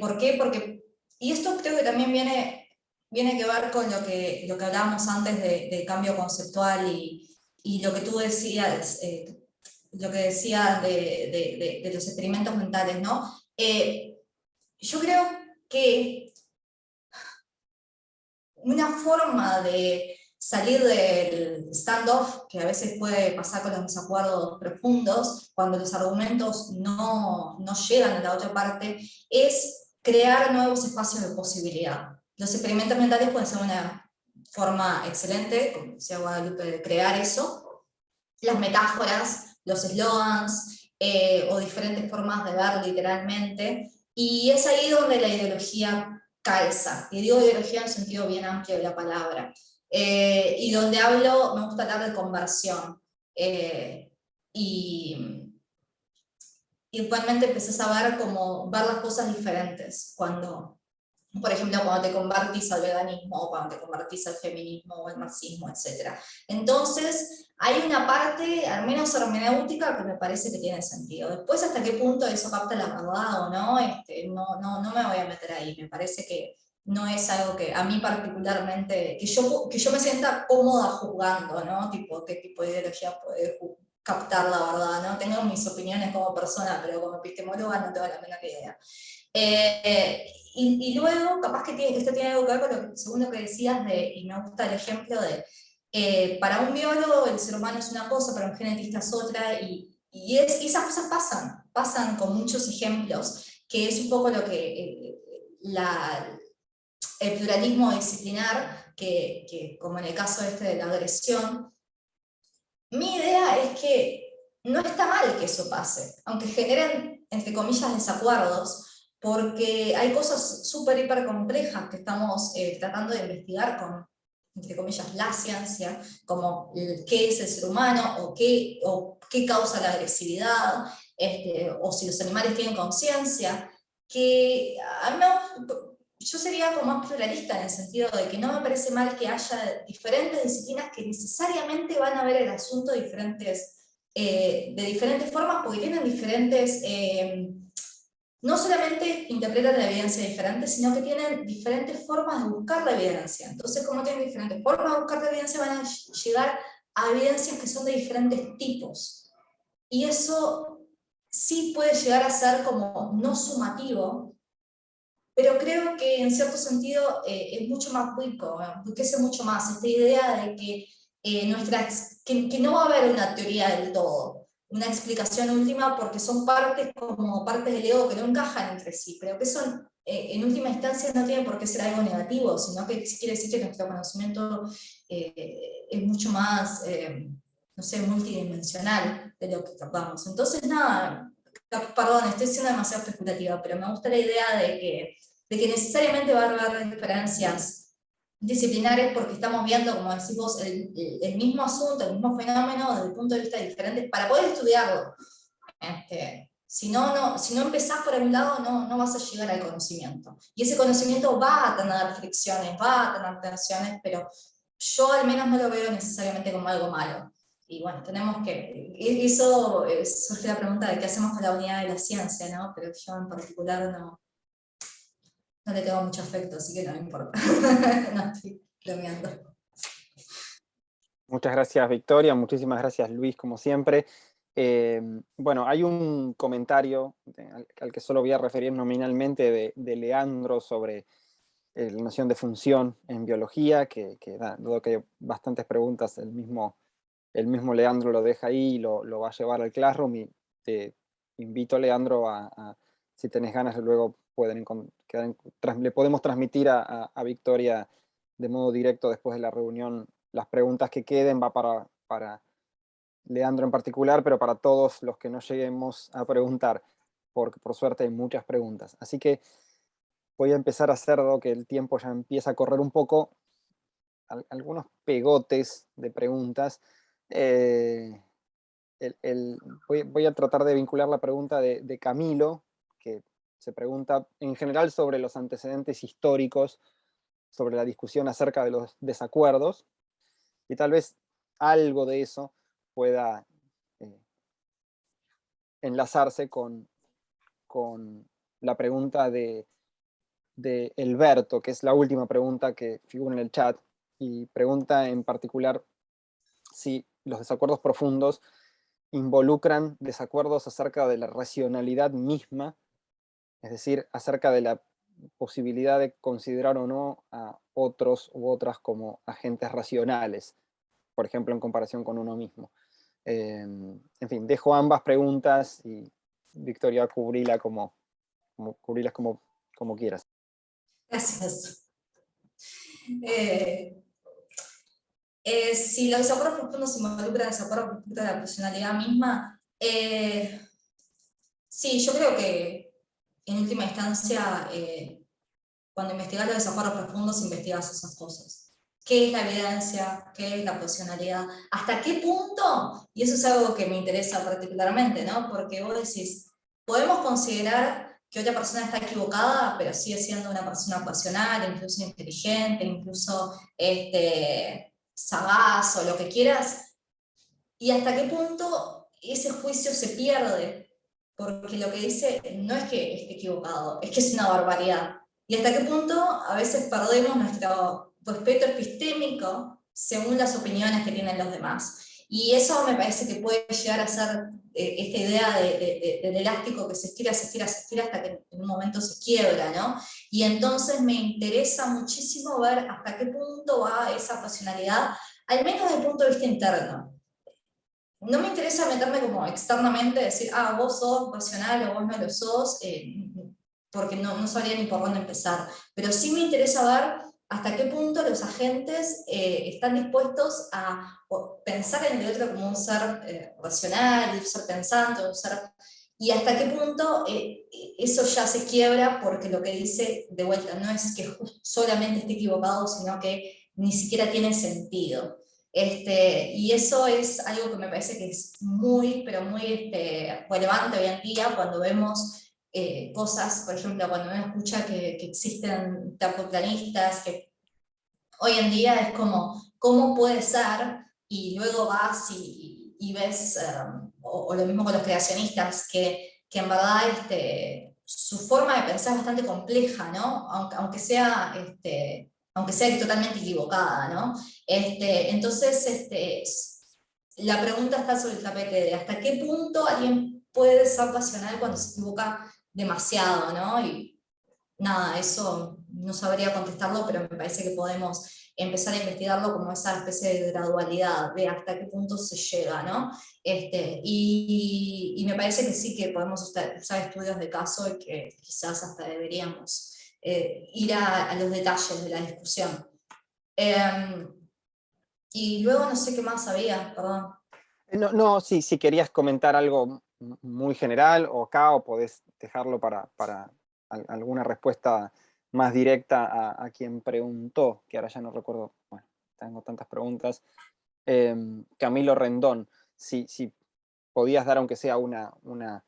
¿Por qué? Porque, y esto creo que también viene que ver con lo que hablábamos antes del cambio conceptual y lo que tú decías, lo que decía de los experimentos mentales, ¿no? Yo creo que una forma de salir del standoff, que a veces puede pasar con los desacuerdos profundos, cuando los argumentos no llegan a la otra parte, es crear nuevos espacios de posibilidad. Los experimentos mentales pueden ser una forma excelente, como decía Guadalupe, de crear eso. Las metáforas, los eslogans, o diferentes formas de ver literalmente, y es ahí donde la ideología calza, y digo ideología en el sentido bien amplio de la palabra, y donde me gusta hablar de conversión, y igualmente empezás a ver las cosas diferentes, por ejemplo, cuando te convertís al veganismo, o cuando te convertís al feminismo, o al marxismo, etc. Entonces, hay una parte, al menos hermenéutica, que me parece que tiene sentido. Después, hasta qué punto eso capta la verdad o no, no me voy a meter ahí. Me parece que no es algo que a mí particularmente, que yo me sienta cómoda juzgando, ¿no? ¿Qué tipo de ideología puede captar la verdad, ¿no? Tengo mis opiniones como persona, pero como epistemóloga no tengo la menor idea. Y luego, capaz que esto tiene algo que ver con lo segundo que decías, y me gusta el ejemplo de, para un biólogo el ser humano es una cosa, para un genetista es otra, y esas cosas pasan con muchos ejemplos, que es un poco lo que el pluralismo disciplinar, que como en el caso de la agresión, mi idea es que no está mal que eso pase, aunque generen, entre comillas, desacuerdos, porque hay cosas súper, hiper complejas que estamos tratando de investigar con, entre comillas, la ciencia, como qué es el ser humano, o qué causa la agresividad, o si los animales tienen conciencia, que al menos yo sería como más pluralista en el sentido de que no me parece mal que haya diferentes disciplinas que necesariamente van a ver el asunto de diferentes formas, porque tienen diferentes, no solamente interpretan la evidencia diferente, sino que tienen diferentes formas de buscar la evidencia. Entonces, como tienen diferentes formas de buscar la evidencia, van a llegar a evidencias que son de diferentes tipos. Y eso sí puede llegar a ser como no sumativo, pero creo que en cierto sentido es mucho más rico, enriquece mucho más esta idea de que, que no va a haber una teoría del todo, una explicación última, porque son partes del ego que no encajan entre sí, pero que son, en última instancia no tienen por qué ser algo negativo, sino que quiere decir que nuestro conocimiento es mucho más, no sé, multidimensional de lo que captamos. Entonces, nada, perdón, estoy siendo demasiado especulativa, pero me gusta la idea de que necesariamente va a haber diferencias disciplinares, porque estamos viendo, como decís vos, el mismo asunto, el mismo fenómeno desde el punto de vista diferente, para poder estudiarlo. Si no empezás por un lado, no vas a llegar al conocimiento. Y ese conocimiento va a tener fricciones, va a tener tensiones, pero yo al menos no lo veo necesariamente como algo malo. Y bueno, tenemos que, eso surge la pregunta de qué hacemos con la unidad de la ciencia, ¿no? Pero yo en particular no le tengo mucho afecto, así que no me importa. No estoy bromeando. Muchas gracias, Victoria. Muchísimas gracias, Luis, como siempre. Bueno, hay un comentario al que solo voy a referir nominalmente de Leandro sobre la noción de función en biología, dado que hay bastantes preguntas, el mismo Leandro lo deja ahí y lo va a llevar al Classroom, y te invito, Leandro, si tenés ganas, luego le podemos transmitir a Victoria de modo directo después de la reunión las preguntas que queden, va para Leandro en particular, pero para todos los que no lleguemos a preguntar, porque por suerte hay muchas preguntas. Así que voy a empezar a hacer, dado que el tiempo ya empieza a correr un poco, algunos pegotes de preguntas. Voy a tratar de vincular la pregunta de Camilo, que se pregunta en general sobre los antecedentes históricos, sobre la discusión acerca de los desacuerdos, y tal vez algo de eso pueda enlazarse con la pregunta de Elberto, que es la última pregunta que figura en el chat, y pregunta en particular si los desacuerdos profundos involucran desacuerdos acerca de la racionalidad misma, es decir, acerca de la posibilidad de considerar o no a otros u otras como agentes racionales, por ejemplo, en comparación con uno mismo. En fin, dejo ambas preguntas y Victoria, cubrilas como quieras. Gracias. Si los desacuerdos profundos involucran desacuerdos respecto a la personalidad misma, sí, yo creo que en última instancia, cuando investigas los desacuerdos profundos, investigas esas cosas. ¿Qué es la evidencia? ¿Qué es la posicionalidad? ¿Hasta qué punto? Y eso es algo que me interesa particularmente, ¿no? Porque vos decís, podemos considerar que otra persona está equivocada, pero sigue siendo una persona pasional, incluso inteligente, incluso sagaz o lo que quieras. ¿Y hasta qué punto ese juicio se pierde? Porque lo que dice no es que esté equivocado, es que es una barbaridad. Y hasta qué punto a veces perdemos nuestro respeto epistémico según las opiniones que tienen los demás. Y eso me parece que puede llegar a ser esta idea del elástico que se estira hasta que en un momento se quiebra, ¿no? Y entonces me interesa muchísimo ver hasta qué punto va esa pasionalidad, al menos desde el punto de vista interno. No me interesa meterme como externamente, decir, vos sos pasional o vos no lo sos, porque no sabría ni por dónde empezar. Pero sí me interesa ver hasta qué punto los agentes están dispuestos a pensar en el otro como un ser racional, un ser pensante, un ser... Y hasta qué punto eso ya se quiebra, porque lo que dice, de vuelta, no es que solamente esté equivocado, sino que ni siquiera tiene sentido. Y eso es algo que me parece que es muy, pero muy relevante hoy en día cuando vemos cosas, por ejemplo, cuando uno escucha que existen terraplanistas, que hoy en día es como, ¿cómo puede ser? Y luego vas y ves, o lo mismo con los creacionistas, que en verdad su forma de pensar es bastante compleja, ¿no? Aunque sea totalmente equivocada, ¿no? Entonces, la pregunta está sobre el tapete de hasta qué punto alguien puede ser pasional cuando se equivoca demasiado, ¿no? Y nada, eso no sabría contestarlo, pero me parece que podemos empezar a investigarlo como esa especie de gradualidad, de hasta qué punto se llega, ¿no? Y me parece que sí que podemos usar estudios de caso y que quizás hasta deberíamos ir a los detalles de la discusión. Y luego no sé qué más había, perdón. No, sí, si querías comentar algo muy general o acá, o podés dejarlo para alguna respuesta más directa a quien preguntó, que ahora ya no recuerdo, bueno, tengo tantas preguntas. Camilo Rendón, si podías dar aunque sea una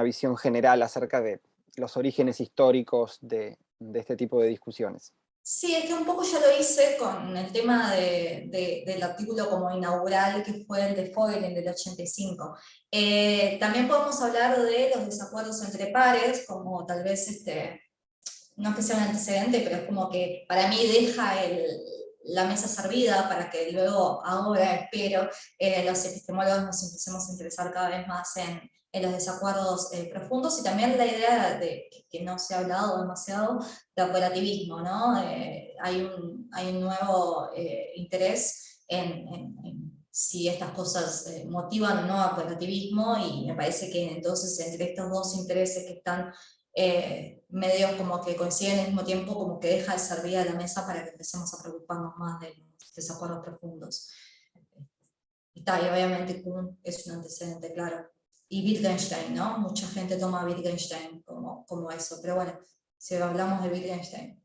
visión general acerca de los orígenes históricos de este tipo de discusiones. Sí, es que un poco ya lo hice con el tema del artículo como inaugural, que fue el de Foilen del 85. También podemos hablar de los desacuerdos entre pares, como tal vez, no es que sea un antecedente, pero es como que para mí deja la mesa servida para que luego, ahora espero, los epistemólogos nos empecemos a interesar cada vez más en los desacuerdos profundos, y también la idea de que no se ha hablado demasiado de operativismo, ¿no? Hay un nuevo interés en si estas cosas motivan o no a operativismo, y me parece que entonces entre estos dos intereses que están medios como que coinciden al mismo tiempo, como que deja de servir a la mesa para que empecemos a preocuparnos más de los desacuerdos profundos. Y obviamente Kuhn es un antecedente, claro. Y Wittgenstein, ¿no? Mucha gente toma a Wittgenstein como eso, pero bueno, si hablamos de Wittgenstein,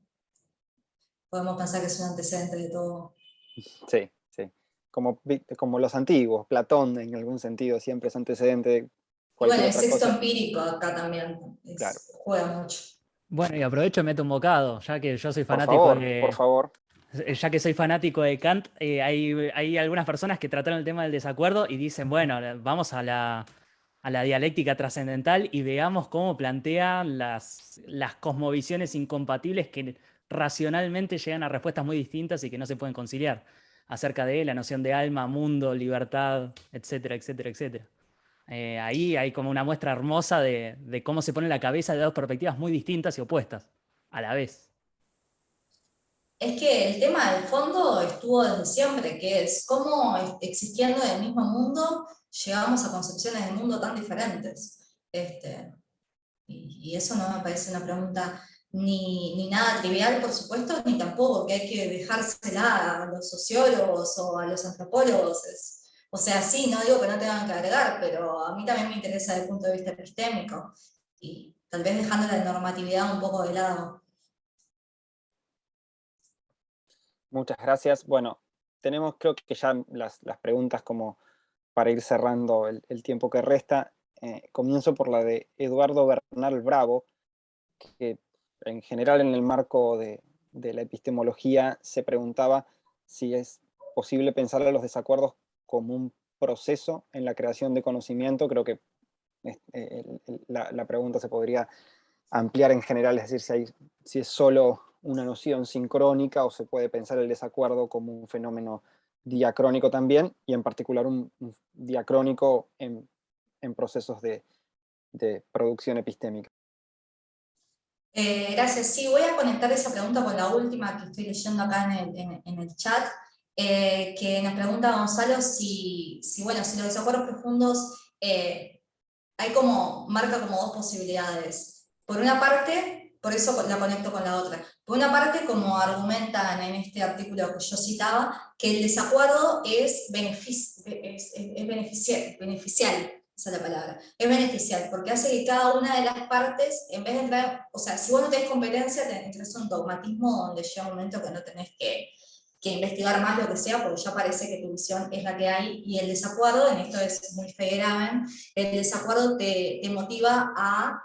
podemos pensar que es un antecedente de todo. Sí, sí. Como los antiguos, Platón en algún sentido siempre es antecedente de cualquier Bueno, el otra sexto cosa. empírico acá también Claro. juega mucho. Bueno, y aprovecho y meto un bocado, ya que yo soy Por fanático favor, por favor. ya que soy fanático de Kant, hay algunas personas que trataron el tema del desacuerdo y dicen, bueno, vamos a la dialéctica trascendental y veamos cómo plantean las cosmovisiones incompatibles que racionalmente llegan a respuestas muy distintas y que no se pueden conciliar, acerca de la noción de alma, mundo, libertad, etcétera, etcétera, etcétera. Ahí hay como una muestra hermosa de cómo se pone la cabeza de dos perspectivas muy distintas y opuestas a la vez. Es que el tema del fondo estuvo desde siempre, que es cómo existiendo en el mismo mundo llegamos a concepciones del mundo tan diferentes. Y eso no me parece una pregunta ni nada trivial, por supuesto, ni tampoco que hay que dejársela a los sociólogos o a los antropólogos. O sea, sí, no digo que no tengan que agregar, pero a mí también me interesa desde el punto de vista epistémico, y tal vez dejando la normatividad un poco de lado. Muchas gracias. Bueno, tenemos creo que ya las preguntas como para ir cerrando el tiempo que resta. Comienzo por la de Eduardo Bernal Bravo, que en general en el marco de la epistemología se preguntaba si es posible pensar a los desacuerdos como un proceso en la creación de conocimiento. Creo que la pregunta se podría ampliar en general, es decir, si es solo una noción sincrónica o se puede pensar el desacuerdo como un fenómeno diacrónico también, y en particular un diacrónico en procesos de producción epistémica. Gracias. Sí, voy a conectar esa pregunta con la última que estoy leyendo acá en el chat, que nos pregunta Gonzalo si los desacuerdos profundos marca como dos posibilidades. Por una parte, por eso la conecto con la otra, por una parte, como argumentan en este artículo que yo citaba, que el desacuerdo es beneficial, esa es la palabra, es beneficial, porque hace que cada una de las partes, en vez de entrar, o sea, si vos no tenés competencia, entras en un dogmatismo donde llega un momento que no tenés que investigar más lo que sea, porque ya parece que tu visión es la que hay, y el desacuerdo, en esto es muy Feyerabend, el desacuerdo te motiva a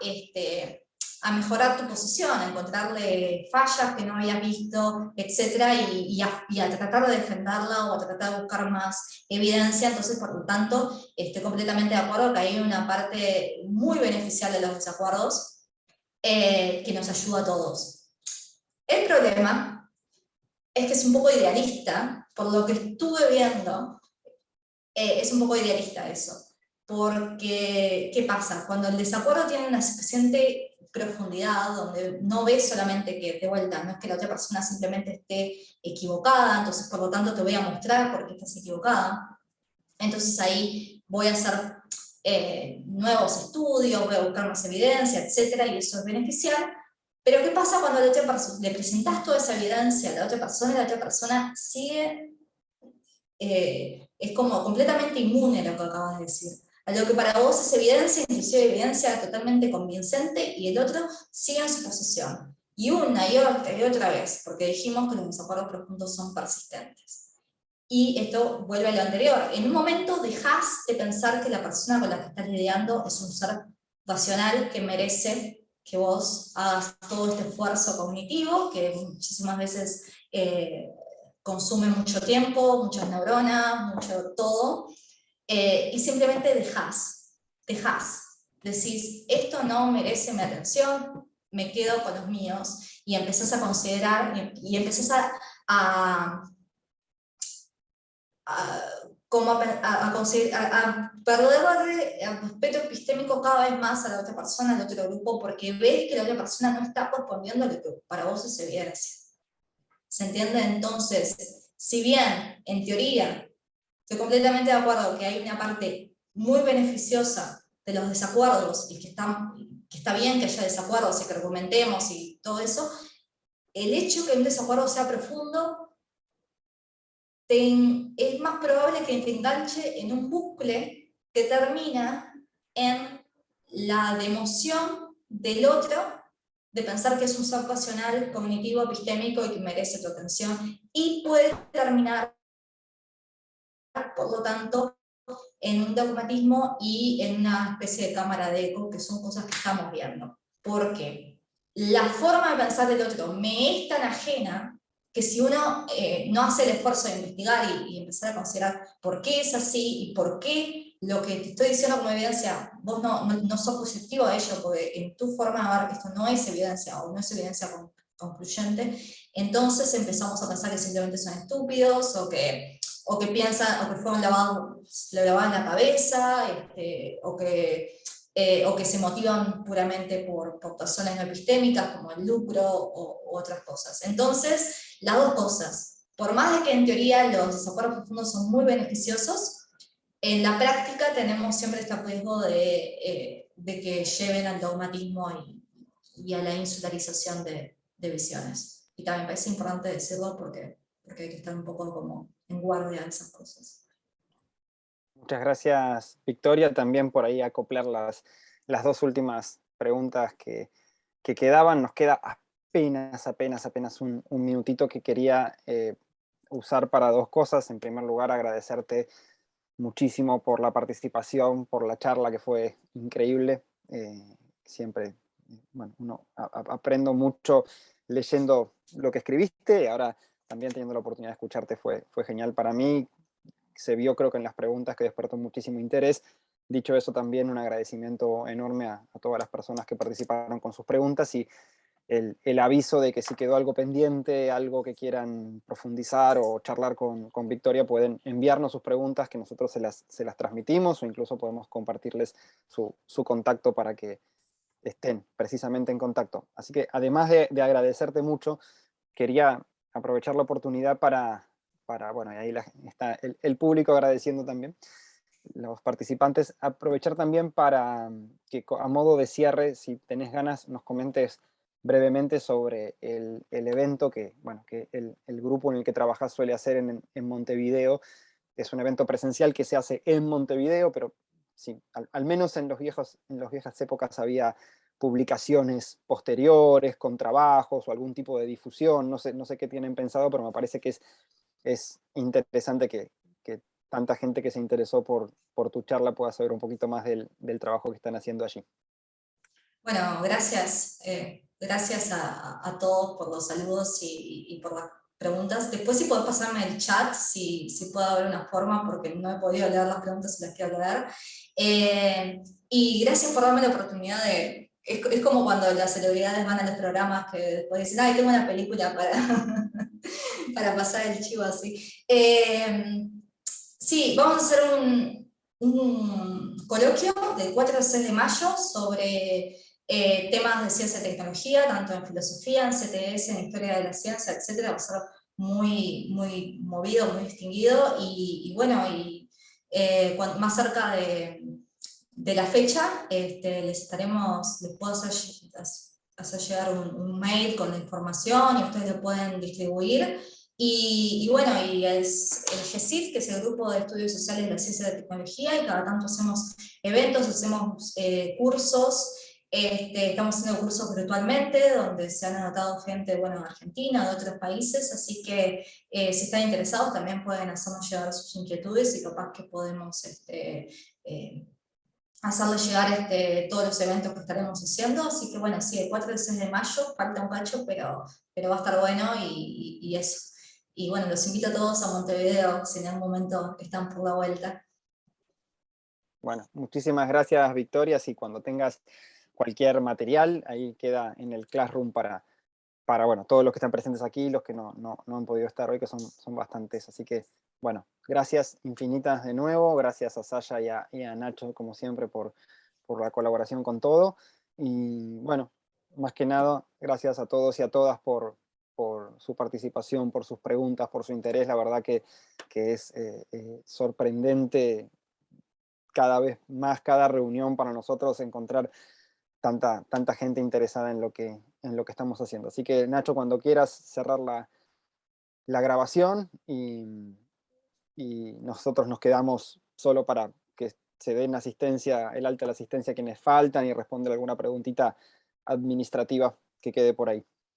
mejorar tu posición, a encontrarle fallas que no habías visto, etcétera, y a tratar de defenderla o a tratar de buscar más evidencia. Entonces, por lo tanto, estoy completamente de acuerdo que hay una parte muy beneficial de los desacuerdos que nos ayuda a todos. El problema es que es un poco idealista, por lo que estuve viendo, es un poco idealista eso. Porque, ¿qué pasa? Cuando el desacuerdo tiene una suficiente profundidad, donde no ves solamente que, de vuelta, no es que la otra persona simplemente esté equivocada, entonces por lo tanto te voy a mostrar por qué estás equivocada, entonces ahí voy a hacer nuevos estudios, voy a buscar más evidencia, etcétera, y eso es beneficial. Pero ¿qué pasa cuando le presentás toda esa evidencia a la otra persona y la otra persona sigue, es como completamente inmune a lo que acabas de decir? A lo que para vos es evidencia, inclusive evidencia totalmente convincente, y el otro sigue en su posición. Y una y otra vez, porque dijimos que los desacuerdos profundos son persistentes. Y esto vuelve a lo anterior. En un momento dejás de pensar que la persona con la que estás lidiando es un ser racional que merece que vos hagas todo este esfuerzo cognitivo, que muchísimas veces consume mucho tiempo, muchas neuronas, mucho todo, y simplemente dejás. Decís, esto no merece mi atención, me quedo con los míos, y empezás a considerar, y empezás a perderle el respeto epistémico cada vez más a la otra persona, al otro grupo, porque ves que la otra persona no está correspondiendo a lo que para vos es evidencia. ¿Se entiende? Entonces, si bien, en teoría, estoy completamente de acuerdo que hay una parte muy beneficiosa de los desacuerdos, y que está bien que haya desacuerdos y que argumentemos y todo eso, el hecho que un desacuerdo sea profundo es más probable que te enganche en un bucle que termina en la democión del otro, de pensar que es un ser pasional, cognitivo, epistémico y que merece tu atención, y puede terminar, por lo tanto, en un dogmatismo y en una especie de cámara de eco, que son cosas que estamos viendo. Porque la forma de pensar del otro me es tan ajena que si uno no hace el esfuerzo de investigar y empezar a considerar por qué es así y por qué lo que te estoy diciendo como evidencia, vos no sos receptivo a ello, porque en tu forma de ver que esto no es evidencia o no es evidencia concluyente, entonces empezamos a pensar que simplemente son estúpidos o que piensan, o que fueron le lavaban la cabeza, o que se motivan puramente por razones no epistémicas, como el lucro u otras cosas. Entonces, las dos cosas. Por más de que en teoría los desacuerdos profundos son muy beneficiosos, en la práctica tenemos siempre este riesgo de que lleven al dogmatismo y a la insularización de visiones. Y también me parece importante decirlo porque hay que estar un poco como en guardia de esas cosas. Muchas gracias, Victoria, también por ahí acoplar las dos últimas preguntas que quedaban. Nos queda apenas un minutito que quería usar para dos cosas. En primer lugar, agradecerte muchísimo por la participación, por la charla que fue increíble. Siempre, bueno, aprendo mucho leyendo lo que escribiste, y ahora también teniendo la oportunidad de escucharte fue genial para mí. Se vio, creo que en las preguntas, que despertó muchísimo interés. Dicho eso, también un agradecimiento enorme a todas las personas que participaron con sus preguntas, y el aviso de que si quedó algo pendiente, algo que quieran profundizar o charlar con Victoria, pueden enviarnos sus preguntas, que nosotros se las transmitimos, o incluso podemos compartirles su contacto para que estén precisamente en contacto. Así que, además de agradecerte mucho, quería aprovechar la oportunidad para bueno, y ahí está el público agradeciendo también, los participantes, aprovechar también para que, a modo de cierre, si tenés ganas, nos comentes brevemente sobre el evento que el grupo en el que trabajás suele hacer en Montevideo. Es un evento presencial que se hace en Montevideo, pero sí, al menos en las viejas épocas había publicaciones posteriores con trabajos o algún tipo de difusión. No sé qué tienen pensado, pero me parece que es interesante que tanta gente que se interesó por tu charla pueda saber un poquito más del trabajo que están haciendo allí. Bueno, gracias. Gracias a todos por los saludos y por las preguntas. Después, si podés pasarme el chat, si puede haber una forma, porque no he podido leer las preguntas y las quiero leer. Y gracias por darme la oportunidad de... Es como cuando las celebridades van a los programas que después dicen, ay, tengo una película para pasar el chivo así. Sí, vamos a hacer un coloquio del 4 al 6 de mayo sobre temas de ciencia y tecnología, tanto en filosofía, en CTS, en historia de la ciencia, etc. Va a ser muy, muy movido, muy distinguido, y bueno, más cerca de la fecha, les puedo hacer llegar un mail con la información, y ustedes lo pueden distribuir. Y bueno, y es el GESIT, que es el Grupo de Estudios Sociales de la Ciencia y la Tecnología, y cada tanto hacemos eventos, hacemos cursos. Estamos haciendo cursos virtualmente, donde se han anotado gente, de Argentina, de otros países, así que si están interesados también pueden hacernos llegar sus inquietudes, y capaz que podemos hacerle llegar todos los eventos que estaremos haciendo, así que bueno, sí, el 4 y el 6 de mayo, falta un cacho, pero va a estar bueno y eso. Y bueno, los invito a todos a Montevideo, si en algún momento están por la vuelta. Bueno, muchísimas gracias, Victoria. Si cuando tengas cualquier material, ahí queda en el Classroom para bueno, todos los que están presentes aquí, los que no han podido estar hoy, que son bastantes. Así que, bueno, gracias infinitas de nuevo. Gracias a Sasha y a Nacho, como siempre, por la colaboración con todo. Y bueno, más que nada, gracias a todos y a todas por su participación, por sus preguntas, por su interés. La verdad que es sorprendente cada vez más, cada reunión para nosotros encontrar tanta gente interesada en lo que estamos haciendo. Así que, Nacho, cuando quieras cerrar la grabación y nosotros nos quedamos solo para que se den asistencia, el alta de la asistencia a quienes faltan y responder alguna preguntita administrativa que quede por ahí.